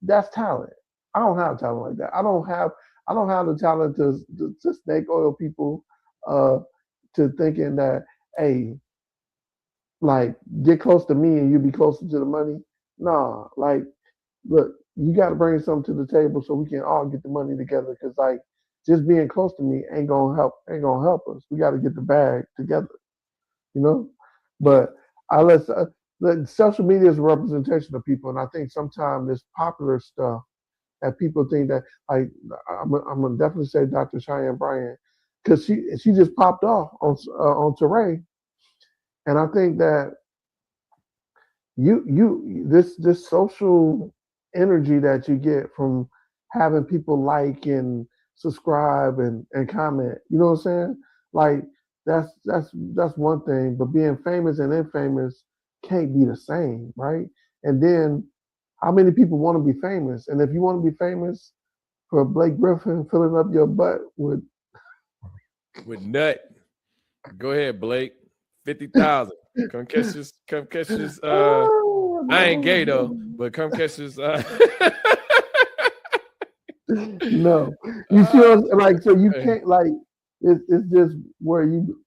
[SPEAKER 2] that's talent. I don't have talent like that. I don't have the talent to snake oil people uh, to thinking that hey, like get close to me and you be closer to the money. Nah, like look, you got to bring something to the table so we can all get the money together. Because like just being close to me ain't gonna help us. We got to get the bag together, you know.
[SPEAKER 1] Yeah.
[SPEAKER 2] But I let social media is a representation of people, and I think sometimes this popular stuff that people think that like I'm gonna definitely say Dr. Cheyenne Bryant because she just popped off on Teray, and I think that this social energy that you get from having people like and subscribe and comment, you know what I'm saying? Like that's one thing, but being famous and infamous can't be the same, right? And then how many people want to be famous? And if you want to be famous for Blake Griffin filling up your butt with
[SPEAKER 1] nut, go ahead, Blake. 50,000. Come catch this.
[SPEAKER 2] oh,
[SPEAKER 1] I ain't gay though,
[SPEAKER 2] no.
[SPEAKER 1] but come catch this.
[SPEAKER 2] No, you see, like, so you can't like. It's just where you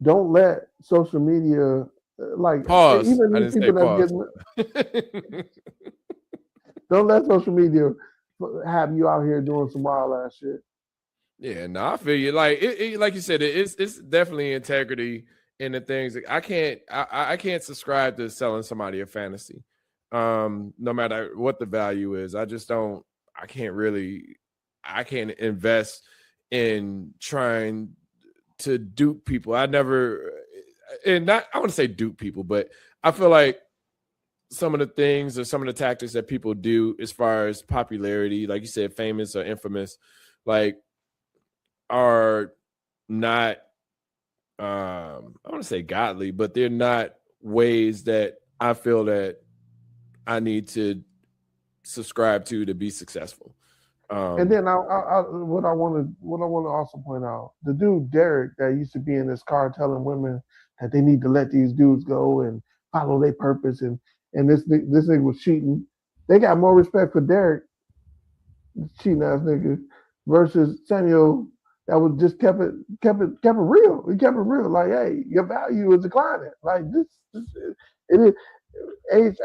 [SPEAKER 2] don't let social media, like,
[SPEAKER 1] Pause.
[SPEAKER 2] even
[SPEAKER 1] I
[SPEAKER 2] these
[SPEAKER 1] didn't say
[SPEAKER 2] people that's
[SPEAKER 1] pause.
[SPEAKER 2] getting, don't let social media have you out here doing some wild ass shit.
[SPEAKER 1] Yeah, no, I feel you. Like like you said, it's definitely integrity in the things. I can't subscribe to selling somebody a fantasy. No matter what the value is. I just don't. I can't invest in trying to dupe people. I never, and not I want to say dupe people, but I feel like some of the things or some of the tactics that people do as far as popularity, like you said, famous or infamous, like are not I want to say godly, but they're not ways that I feel that I need to subscribe to be successful.
[SPEAKER 2] And then what I want to also point out, the dude Derek that used to be in this car telling women that they need to let these dudes go and follow their purpose, and this nigga was cheating. They got more respect for Derek, cheating ass nigga, versus Samuel that was just kept it real. He kept it real. Like, hey, your value is declining. Like this it is age.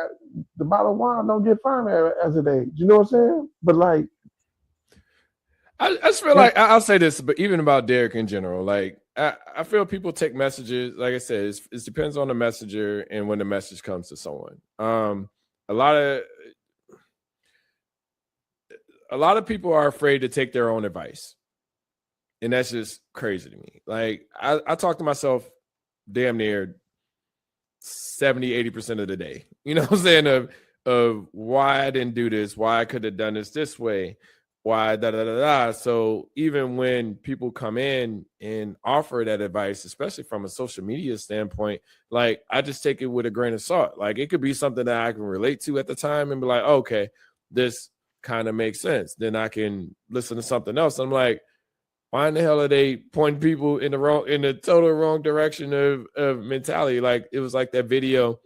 [SPEAKER 2] The bottle of wine don't get firm as it age. You know what I'm saying? But like.
[SPEAKER 1] I just feel like I'll say this, but even about Derek in general, like I feel people take messages. Like I said, it depends on the messenger and when the message comes to someone. a lot of people are afraid to take their own advice. And that's just crazy to me. Like I talk to myself damn near 70-80% of the day. You know what I'm saying? Of why I didn't do this, why I could have done this way, why da da da da. So even when people come in and offer that advice, especially from a social media standpoint, like I just take it with a grain of salt. Like it could be something that I can relate to at the time and be like, okay, this kind of makes sense. Then I can listen to something else. I'm like, why in the hell are they pointing people in the total wrong direction of mentality? Like it was like that video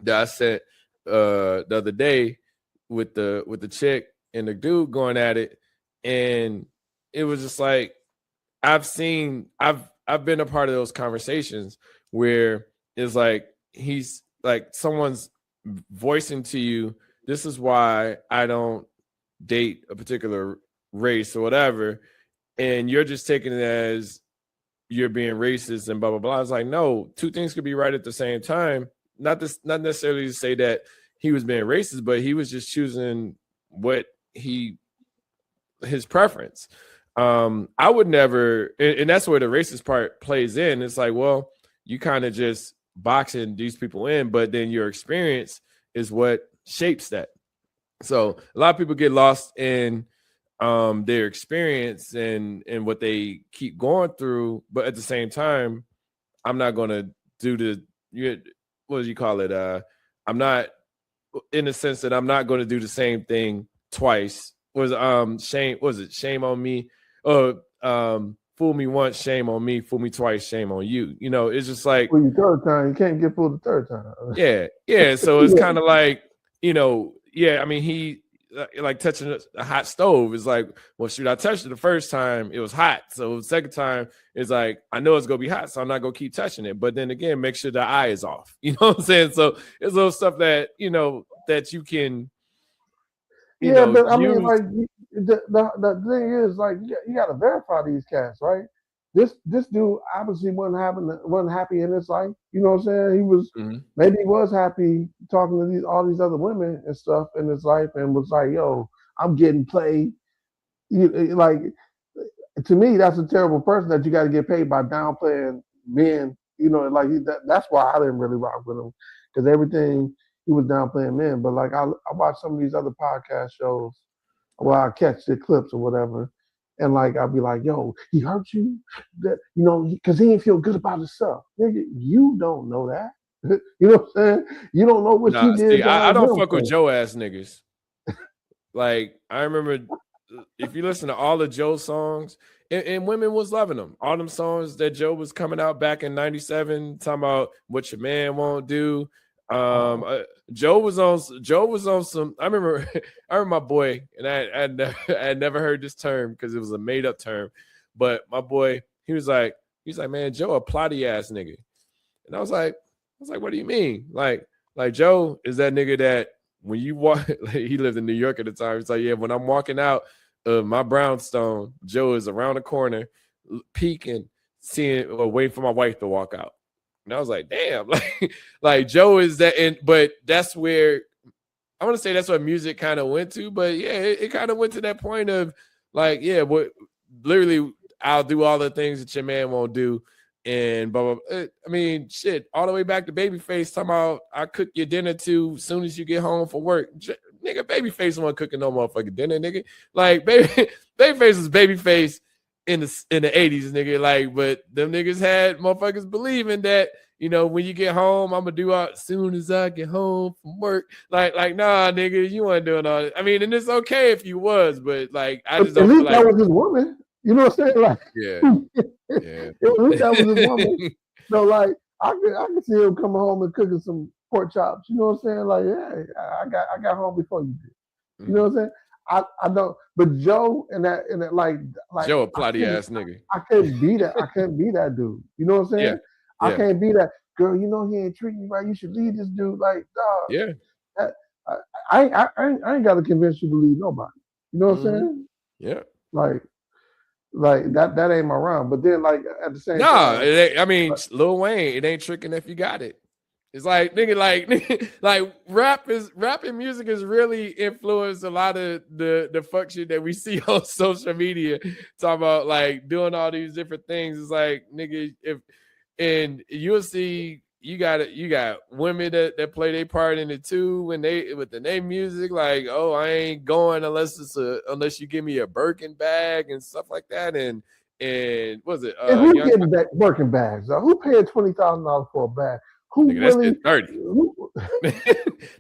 [SPEAKER 1] that I sent the other day with the chick and the dude going at it, and it was just like I've been a part of those conversations where it's like he's like someone's voicing to you, this is why I don't date a particular race or whatever, and you're just taking it as you're being racist and blah blah blah. I was like, no, two things could be right at the same time. Not necessarily to say that he was being racist, but he was just choosing what his preference. I would never, and that's where the racist part plays in. It's like, well, you kind of just boxing these people in, but then your experience is what shapes that. So a lot of people get lost in their experience and what they keep going through, but at the same time, I'm not going to do what do you call it? I'm not, in the sense that I'm not going to do the same thing twice. Shame on me? Fool me once, shame on me. Fool me twice, shame on you. You know, it's just like,
[SPEAKER 2] well, you third time, you can't get fooled the third time.
[SPEAKER 1] Yeah. So it's kind of like, you know, yeah. I mean, he like touching a hot stove is like, well, shoot, I touched it the first time, it was hot. So the second time, it's like, I know it's gonna be hot, so I'm not gonna keep touching it. But then again, make sure the eye is off. You know what I'm saying? So it's little stuff that that you can,
[SPEAKER 2] but I mean,
[SPEAKER 1] use.
[SPEAKER 2] like the thing is, like you got to verify these cats, right? This dude obviously wasn't happy in his life. You know what I'm saying? He was maybe he was happy talking to all these other women and stuff in his life, and was like, "Yo, I'm getting played." Like to me, that's a terrible person that you got to get paid by downplaying men. You know, like that's why I didn't really rock with him, because everything he was downplaying men. But like I watch some of these other podcast shows where I catch the clips or whatever. And like I'll be like, yo, he hurt you, because he didn't feel good about himself. Nigga, you don't know that. You know what I'm saying? You don't know what he did.
[SPEAKER 1] See, I don't fuck with Joe ass niggas. Like I remember, if you listen to all of Joe's songs, and women was loving them. All them songs that Joe was coming out back in '97, talking about what your man won't do. Joe was on some. I remember my boy, and I had never heard this term because it was a made up term, but my boy, he was like, man, Joe a plotty ass nigga, and I was like, what do you mean? Like Joe is that nigga that when you walk, he lived in New York at the time. It's like, yeah, when I'm walking out of my brownstone, Joe is around the corner, peeking, seeing or waiting for my wife to walk out. And I was like, damn, like Joe is that, but that's where I want to say that's what music kind of went to. But yeah, it kind of went to that point of like, yeah, what literally I'll do all the things that your man won't do. And blah, blah, blah. I mean, shit, all the way back to Babyface talking about I cook your dinner too as soon as you get home from work. Nigga, Babyface wasn't cooking no motherfucking dinner, nigga. Like Babyface was Babyface in the 80s, nigga. Like, but them niggas had motherfuckers believing that, when you get home, I'm gonna do out as soon as I get home from work. Like, nah, nigga, you weren't doing all that. I mean, and it's okay if you was, but like, I just don't feel like
[SPEAKER 2] that was his woman. You know what I'm saying? Like,
[SPEAKER 1] yeah.
[SPEAKER 2] At least that was his woman. So like, I could see him coming home and cooking some pork chops. You know what I'm saying? Like, yeah, I got home before you did. You know what I'm saying? I don't, but Joe and that like
[SPEAKER 1] Joe a plotty ass nigga.
[SPEAKER 2] I couldn't be that. I couldn't be that dude. You know what I'm saying?
[SPEAKER 1] Yeah.
[SPEAKER 2] I can't be that girl. He ain't treating you right. You should leave this dude. Like, dog.
[SPEAKER 1] Yeah.
[SPEAKER 2] I ain't got to convince you to leave nobody. You know what I'm saying?
[SPEAKER 1] Yeah.
[SPEAKER 2] Like that ain't my round. But then like at the same time,
[SPEAKER 1] I mean, Lil Wayne, it ain't tricking if you got it. It's like nigga, like rapping music has really influenced a lot of the fuck shit that we see on social media. Talking about like doing all these different things. It's like nigga, if and you'll see you got women that play their part in it too when they with the name music. Like, oh, I ain't going unless you give me a Birkin bag and stuff like that. And what was it?
[SPEAKER 2] And who
[SPEAKER 1] Young
[SPEAKER 2] getting back Birkin bags? Who paid $20,000 for a bag? Who
[SPEAKER 1] nigga,
[SPEAKER 2] really?
[SPEAKER 1] That shit 30.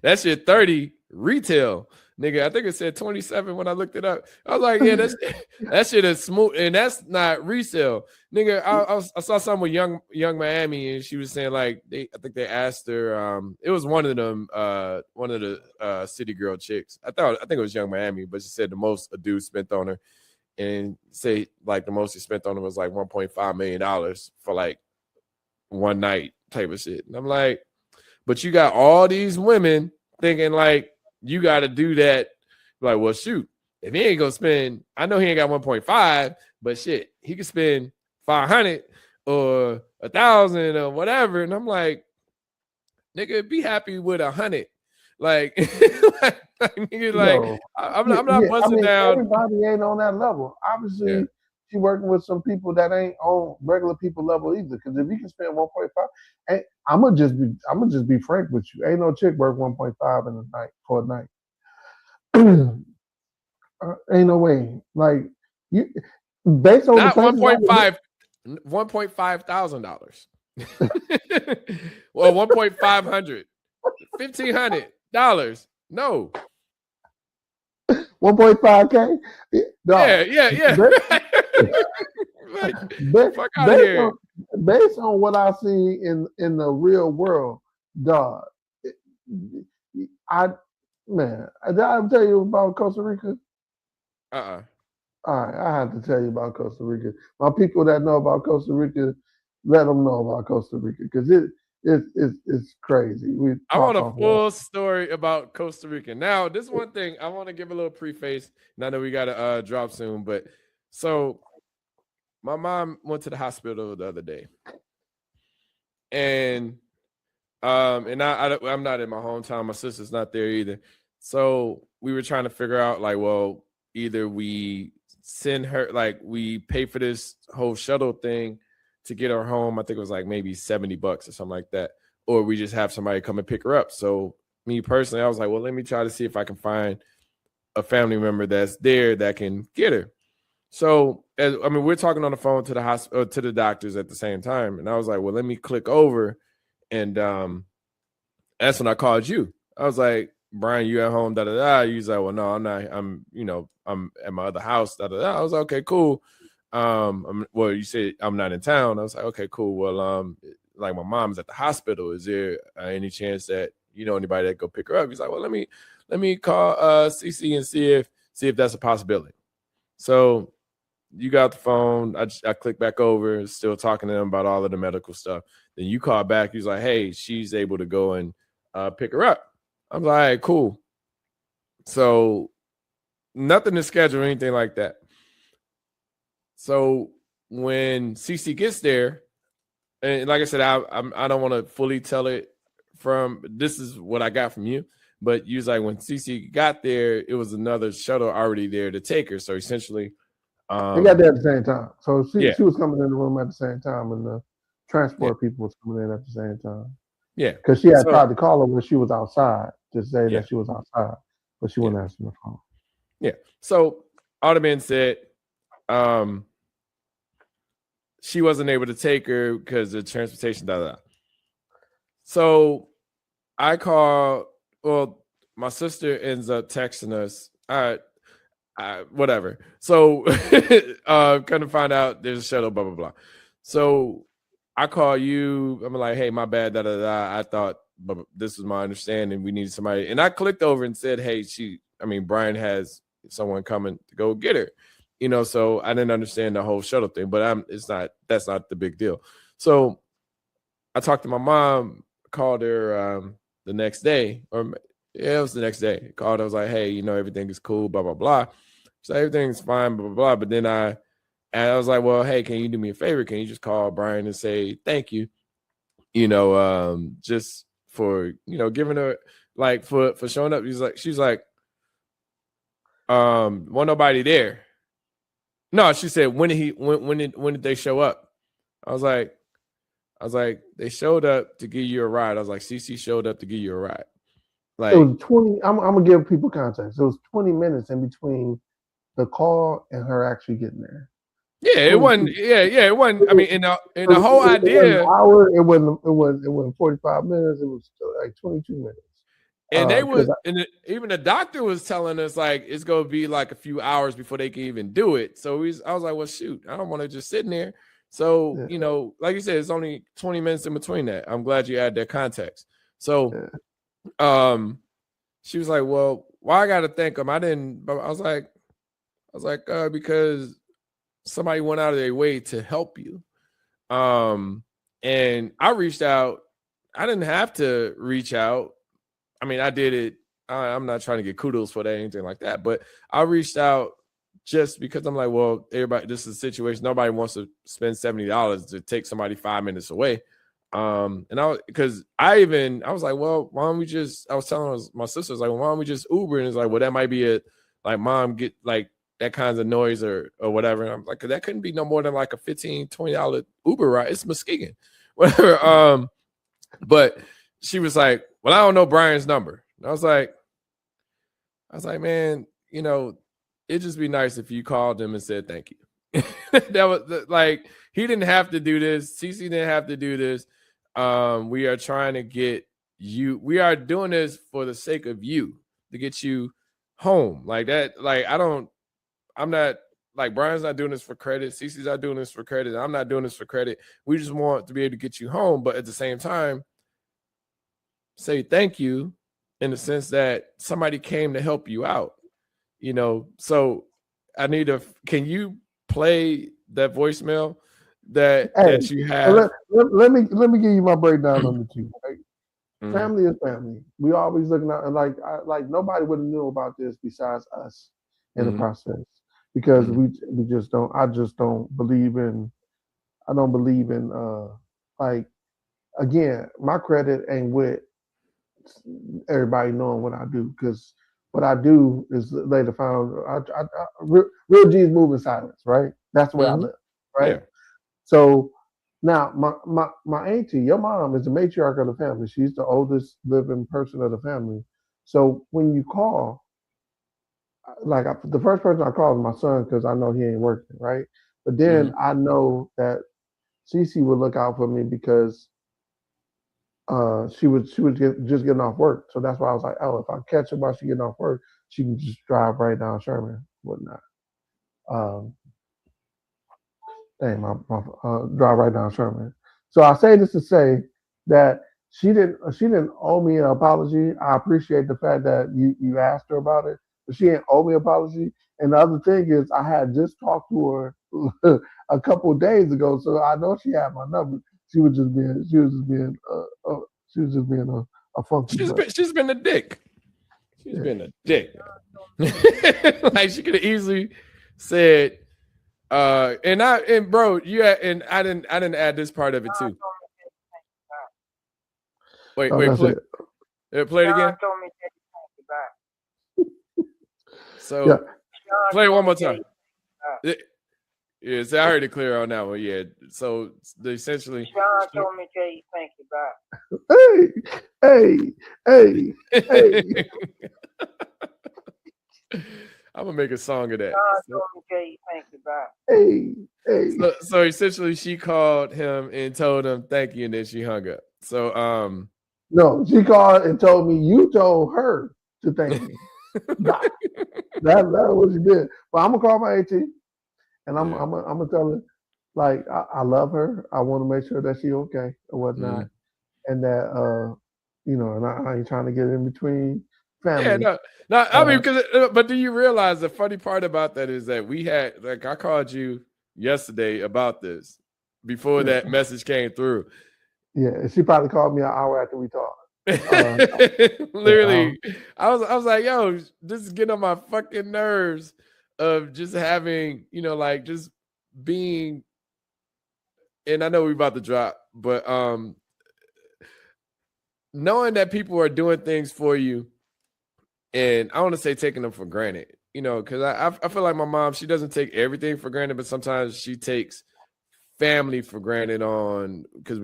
[SPEAKER 1] That shit 30 retail. Nigga, I think it said 27 when I looked it up. I was like, yeah, that shit is smooth, and that's not resale. Nigga, I saw something with young Miami, and she was saying like I think they asked her, it was one of them, one of the city girl chicks. I think it was Young Miami, but she said the most a dude spent on her, and say like the most he spent on her was like $1.5 million for like one night type of shit. And I'm like, but you got all these women thinking like you got to do that. Like, well, shoot, if he ain't gonna spend, I know he ain't got 1.5, but shit, he could spend 500 or 1,000 or whatever. And I'm like, nigga, be happy with 100. Like, nigga, like I'm not busting down.
[SPEAKER 2] Everybody ain't on that level. Obviously, she working with some people that ain't on regular people level either. Because if you can spend 1.5, I'm gonna just be frank with you. Ain't no chick worth 1.5 in a night for a night. Ain't no way. Like you, based on
[SPEAKER 1] not
[SPEAKER 2] the
[SPEAKER 1] 1.5 thousand dollars. Well, 1.500, $1,500. No.
[SPEAKER 2] 1.5K. No.
[SPEAKER 1] Yeah.
[SPEAKER 2] Based on what I see in the real world, dog. Did I tell you about Costa Rica? All right, I have to tell you about Costa Rica. My people that know about Costa Rica, let them know about Costa Rica because it's crazy.
[SPEAKER 1] I want a full story about Costa Rica. Now, this one thing I want to give a little preface. And I know we got to drop soon, but so my mom went to the hospital the other day, and I'm not in my hometown. My sister's not there either. So we were trying to figure out like, well, either we send her, like we pay for this whole shuttle thing to get her home. I think it was like maybe $70 or something like that. Or we just have somebody come and pick her up. So me personally, I was like, well, let me try to see if I can find a family member that's there that can get her. So, we're talking on the phone to the hospital, to the doctors at the same time. And I was like, well, let me click over. And that's when I called you. I was like, Brian, you at home, da-da-da. He's like, well, no, I'm not. I'm at my other house, da-da-da. I was like, okay, cool. Well, you said I'm not in town. I was like, okay, cool. Well, like my mom's at the hospital. Is there any chance that you know anybody that go pick her up? He's like, well, let me call CC and see if that's a possibility. So you got the phone. I click back over, still talking to them about all of the medical stuff. Then you call back. He's like, hey, she's able to go and pick her up. I'm like, all right, cool. So nothing to schedule or anything like that. So when CC gets there, and like I said, I don't want to fully tell it from, this is what I got from you, but you was like, when CC got there, it was another shuttle already there to take her. So essentially,
[SPEAKER 2] they got there at the same time. So she was coming in the room at the same time, and the transport people was coming in at the same time.
[SPEAKER 1] Yeah,
[SPEAKER 2] because she had tried to call her when she was outside to say that she was outside, but she wasn't answering the phone.
[SPEAKER 1] Yeah. So Ottoman said she wasn't able to take her because of transportation. So I call. Well, my sister ends up texting us. Whatever. So kind of find out there's a shuttle. Blah blah blah. So I call you. I'm like, hey, my bad. Da da da. I thought, but this was my understanding. We needed somebody, and I clicked over and said, hey, Brian has someone coming to go get her. So I didn't understand the whole shuttle thing, but that's not the big deal. So I talked to my mom, called her the next day, it was the next day. Called, I was like, hey, everything is cool, blah, blah, blah. So everything's fine, blah, blah, blah. But then I was like, well, hey, can you do me a favor? Can you just call Brian and say thank you, just for giving her like for showing up. She's like, wasn't nobody there. No, she said, when did they show up? I was like, they showed up to give you a ride. I was like, CC showed up to give you a ride. Like,
[SPEAKER 2] it was 20. I'm gonna give people context. It was 20 minutes in between the call and her actually getting there.
[SPEAKER 1] Yeah, it wasn't. Yeah, it wasn't. I mean, in the whole idea,
[SPEAKER 2] an hour. It wasn't 45 minutes. It was like 22 minutes.
[SPEAKER 1] And even the doctor was telling us like it's gonna be like a few hours before they can even do it. So I was like, well, shoot, I don't want to just sit in there. So like you said, it's only 20 minutes in between that. I'm glad you add that context. So, she was like, well, why I gotta thank them? I didn't. But I was like, because somebody went out of their way to help you. And I reached out. I didn't have to reach out. I mean, I did it. I'm not trying to get kudos for that or anything like that, but I reached out just because I'm like, well, everybody, this is a situation. Nobody wants to spend $70 to take somebody 5 minutes away. And I was like, well, why don't we just, I was telling my sisters, like, well, why don't we just Uber? And it's like, well, that might be it. Like, mom get like that kinds of noise or whatever. And I'm like, that couldn't be no more than like a $15, $20 Uber ride. It's Muskegon, whatever. But she was like, well, I don't know Brian's number. And I was like, man, it'd just be nice if you called him and said thank you. That was like, he didn't have to do this. CC didn't have to do this. We are trying to get you. We are doing this for the sake of you, to get you home. Like that. Like, I'm not like, Brian's not doing this for credit. CC's not doing this for credit. I'm not doing this for credit. We just want to be able to get you home. But at the same time, say thank you in the sense that somebody came to help you out, So I need can you play that voicemail that you have?
[SPEAKER 2] Let me give you my breakdown on the two. Right? Mm-hmm. Family is family. We always looking out, and like nobody would have knew about this besides us in the process, because we just don't. I don't believe in like, again, my credit ain't with everybody knowing what I do, because what I do is later found. Real G's move in silence, right? That's where I live, right? Yeah. So now my auntie, your mom, is the matriarch of the family. She's the oldest living person of the family. So when you call, like the first person I call is my son, because I know he ain't working, right? But then I know that Cece would look out for me because she was just getting off work. So that's why I was like, oh, if I catch her while she getting off work, she can just drive right down Sherman, whatnot. Drive right down Sherman. So I say this to say that she didn't owe me an apology. I appreciate the fact that you asked her about it, but she didn't owe me an apology. And the other thing is, I had just talked to her a couple of days ago, so I know she had my number. She was just being a funky.
[SPEAKER 1] She's been a dick. She's been a dick. Like, she could have easily said, bro, and I didn't add this part of it too. Wait, play it again. So play it one more time. So I heard it clear on that one. Yeah. So essentially,
[SPEAKER 3] Sean told me to tell you thank you.
[SPEAKER 2] Bye.
[SPEAKER 1] Hey. I'm gonna make a song of that.
[SPEAKER 3] Sean told me to tell you thank you.
[SPEAKER 2] Hey.
[SPEAKER 1] So essentially, she called him and told him thank you, and then she hung up. So
[SPEAKER 2] no, she called and told me you told her to thank me. That's what she did. But I'm gonna call my AT. And I'm gonna tell her, like, I love her. I want to make sure that she's okay or whatnot, and that and I ain't trying to get in between family.
[SPEAKER 1] Yeah, no. I mean, but do you realize the funny part about that is that we had, like, I called you yesterday about this before that message came through.
[SPEAKER 2] Yeah, she probably called me an hour after we talked.
[SPEAKER 1] Literally, I was like, yo, this is getting on my fucking nerves of just having, like, just being, and I know we're about to drop, but knowing that people are doing things for you, and I want to say taking them for granted, because I feel like my mom, she doesn't take everything for granted, but sometimes she takes family for granted because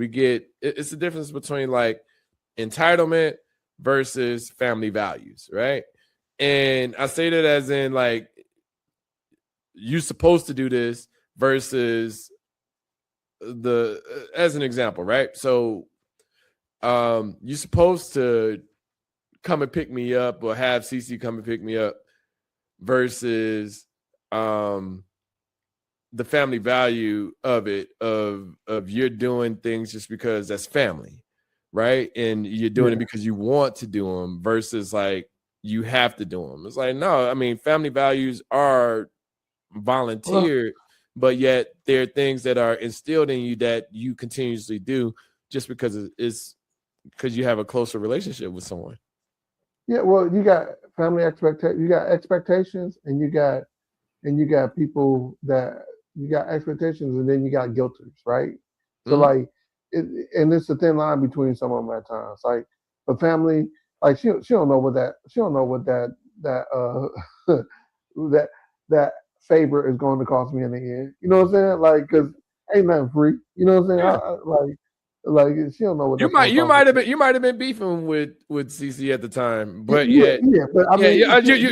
[SPEAKER 1] it's the difference between like entitlement versus family values, right? And I say that as in like you're supposed to do this versus as an example, right? So you're supposed to come and pick me up or have CC come and pick me up versus the family value of it, of you're doing things just because that's family, right? And you're doing it because you want to do them versus like you have to do them. It's like, no, I mean, family values are volunteered, but yet there are things that are instilled in you that you continuously do just because it's because you have a closer relationship with someone.
[SPEAKER 2] Yeah, well, you got family expectations, you got expectations, and you got people that you got expectations, and then you got guilters, right? So like, and it's a thin line between some of them at times. Like the family, like she don't know what that that favor is going to cost me in the end. You know what I'm saying? Like, cause ain't nothing free. You know what I'm saying?
[SPEAKER 1] Yeah.
[SPEAKER 2] Like she don't know what
[SPEAKER 1] you might have been beefing with CC at the time, but
[SPEAKER 2] but I mean,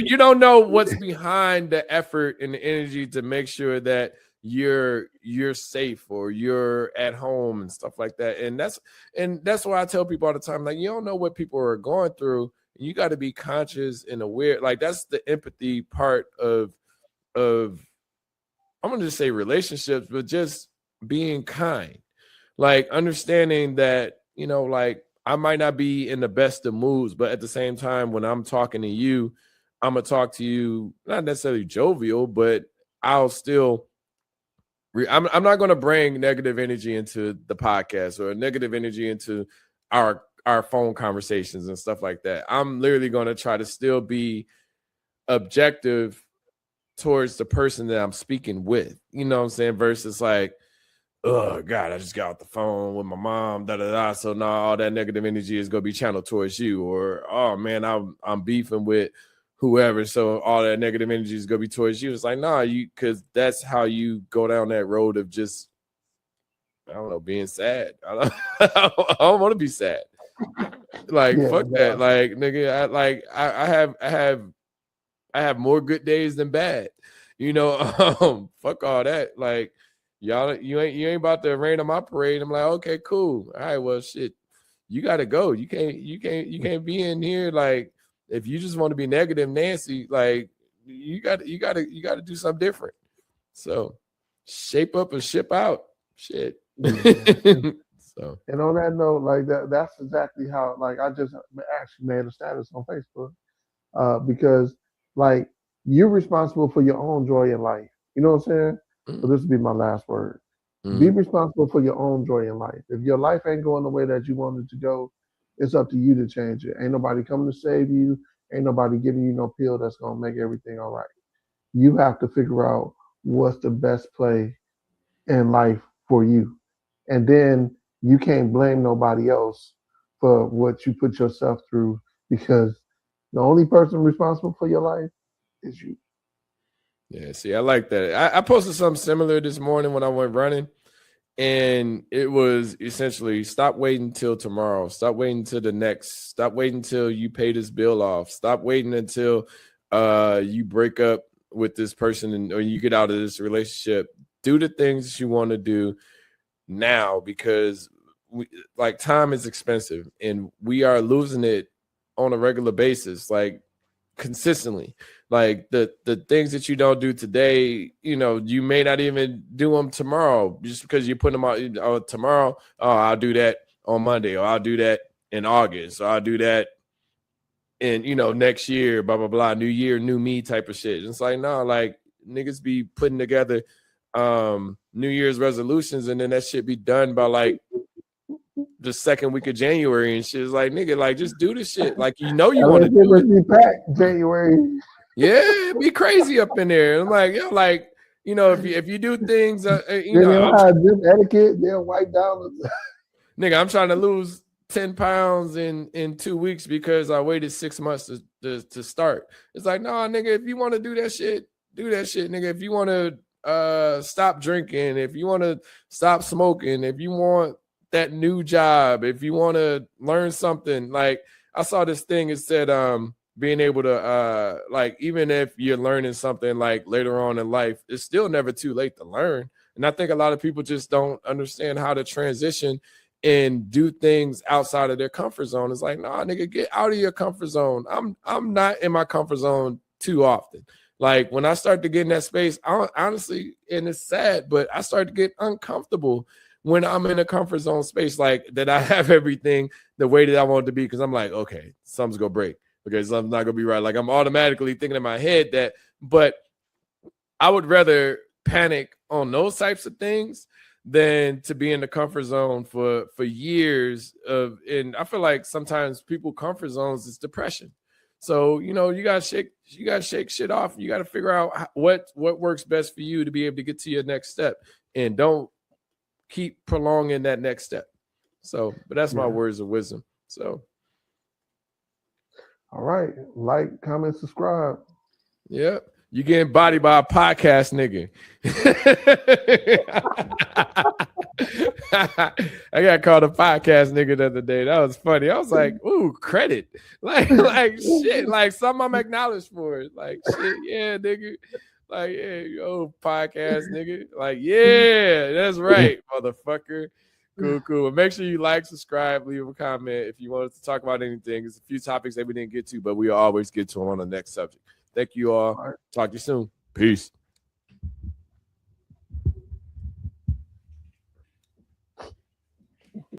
[SPEAKER 1] you don't know what's behind the effort and the energy to make sure that you're safe or you're at home and stuff like that. And that's why I tell people all the time, like, you don't know what people are going through. You got to be conscious and aware. Like that's the empathy part of I'm gonna just say relationships, but just being kind. Like understanding that, like I might not be in the best of moods, but at the same time, when I'm talking to you, I'm going to talk to you, not necessarily jovial, but I'll still, I'm not going to bring negative energy into the podcast or negative energy into our phone conversations and stuff like that. I'm literally going to try to still be objective towards the person that I'm speaking with, you know what I'm saying? Versus like, oh God, I just got off the phone with my mom, so now all that negative energy is gonna be channeled towards you, or oh man, I'm beefing with whoever, so all that negative energy is gonna be towards you. It's like, nah, because that's how you go down that road of just, I don't know, being sad. I don't want to be sad. Like fuck that. Like nigga, I have more good days than bad. Fuck all that. Like, y'all, you ain't about to rain on my parade. I'm like, okay, cool. All right, well, shit, you gotta go. You can't be in here. Like, if you just want to be negative Nancy, like you gotta do something different. So shape up and ship out. Shit. So,
[SPEAKER 2] and on that note, like that's exactly how, like, I just actually made a status on Facebook because like you're responsible for your own joy in life. You know what I'm saying? So this will be my last word. Be responsible for your own joy in life. If your life ain't going the way that you want it to go, it's up to you to change it. Ain't nobody coming to save you. Ain't nobody giving you no pill that's going to make everything all right. You have to figure out what's the best play in life for you. And then you can't blame nobody else for what you put yourself through, because the only person responsible for your life is you.
[SPEAKER 1] Yeah, see, I like that. I posted something similar this morning when I went running, and it was essentially stop waiting till tomorrow. Stop waiting till the next. Stop waiting till you pay this bill off. Stop waiting until you break up with this person or you get out of this relationship. Do the things that you want to do now, because time is expensive and we are losing it on a regular basis, like consistently. Like the things that you don't do today, you may not even do them tomorrow just because you put them out tomorrow. Oh, I'll do that on Monday, or I'll do that in August, or I'll do that in, next year, blah, blah, blah, new year, new me type of shit. It's like, no, like niggas be putting together New Year's resolutions and then that shit be done by like the second week of January and shit. Is like, nigga, like just do the shit. Like, you want to do it.
[SPEAKER 2] January.
[SPEAKER 1] Yeah, be crazy up in there. I'm like, if you do things,
[SPEAKER 2] they don't have this etiquette, they'll wipe down.
[SPEAKER 1] Nigga, I'm trying to lose 10 pounds in 2 weeks because I waited 6 months to start. It's like, no, nigga, if you want to do that shit, nigga. If you want to stop drinking, if you want to stop smoking, if you want that new job, if you want to learn something, like I saw this thing, it said being able to like, even if you're learning something like later on in life, it's still never too late to learn. And I think a lot of people just don't understand how to transition and do things outside of their comfort zone. It's like, nah, nigga, get out of your comfort zone. I'm not in my comfort zone too often. Like when I start to get in that space, honestly, and it's sad, but I start to get uncomfortable when I'm in a comfort zone space, like that I have everything the way that I want it to be. Cause I'm like, okay, something's gonna break because something's not gonna be right. Like I'm automatically thinking in my head that, but I would rather panic on those types of things than to be in the comfort zone for years of, and I feel like sometimes people comfort zones is depression. So, you know, you gotta shake shit off. You gotta figure out what works best for you to be able to get to your next step, and don't keep prolonging that next step. So, but that's my words of wisdom. So,
[SPEAKER 2] all right, like, comment, subscribe.
[SPEAKER 1] Yeah. You getting bodied by a podcast nigga. I got called a podcast nigga the other day. That was funny. I was like, ooh, credit. Like shit. Like something I'm acknowledged for. Like shit, yeah, nigga. Like, yeah, yo, podcast nigga. Like, yeah, that's right, motherfucker. Cool. But make sure you like, subscribe, leave a comment if you want us to talk about anything. There's a few topics that we didn't get to, but we always get to them on the next subject. Thank you all. Talk to you soon. Peace.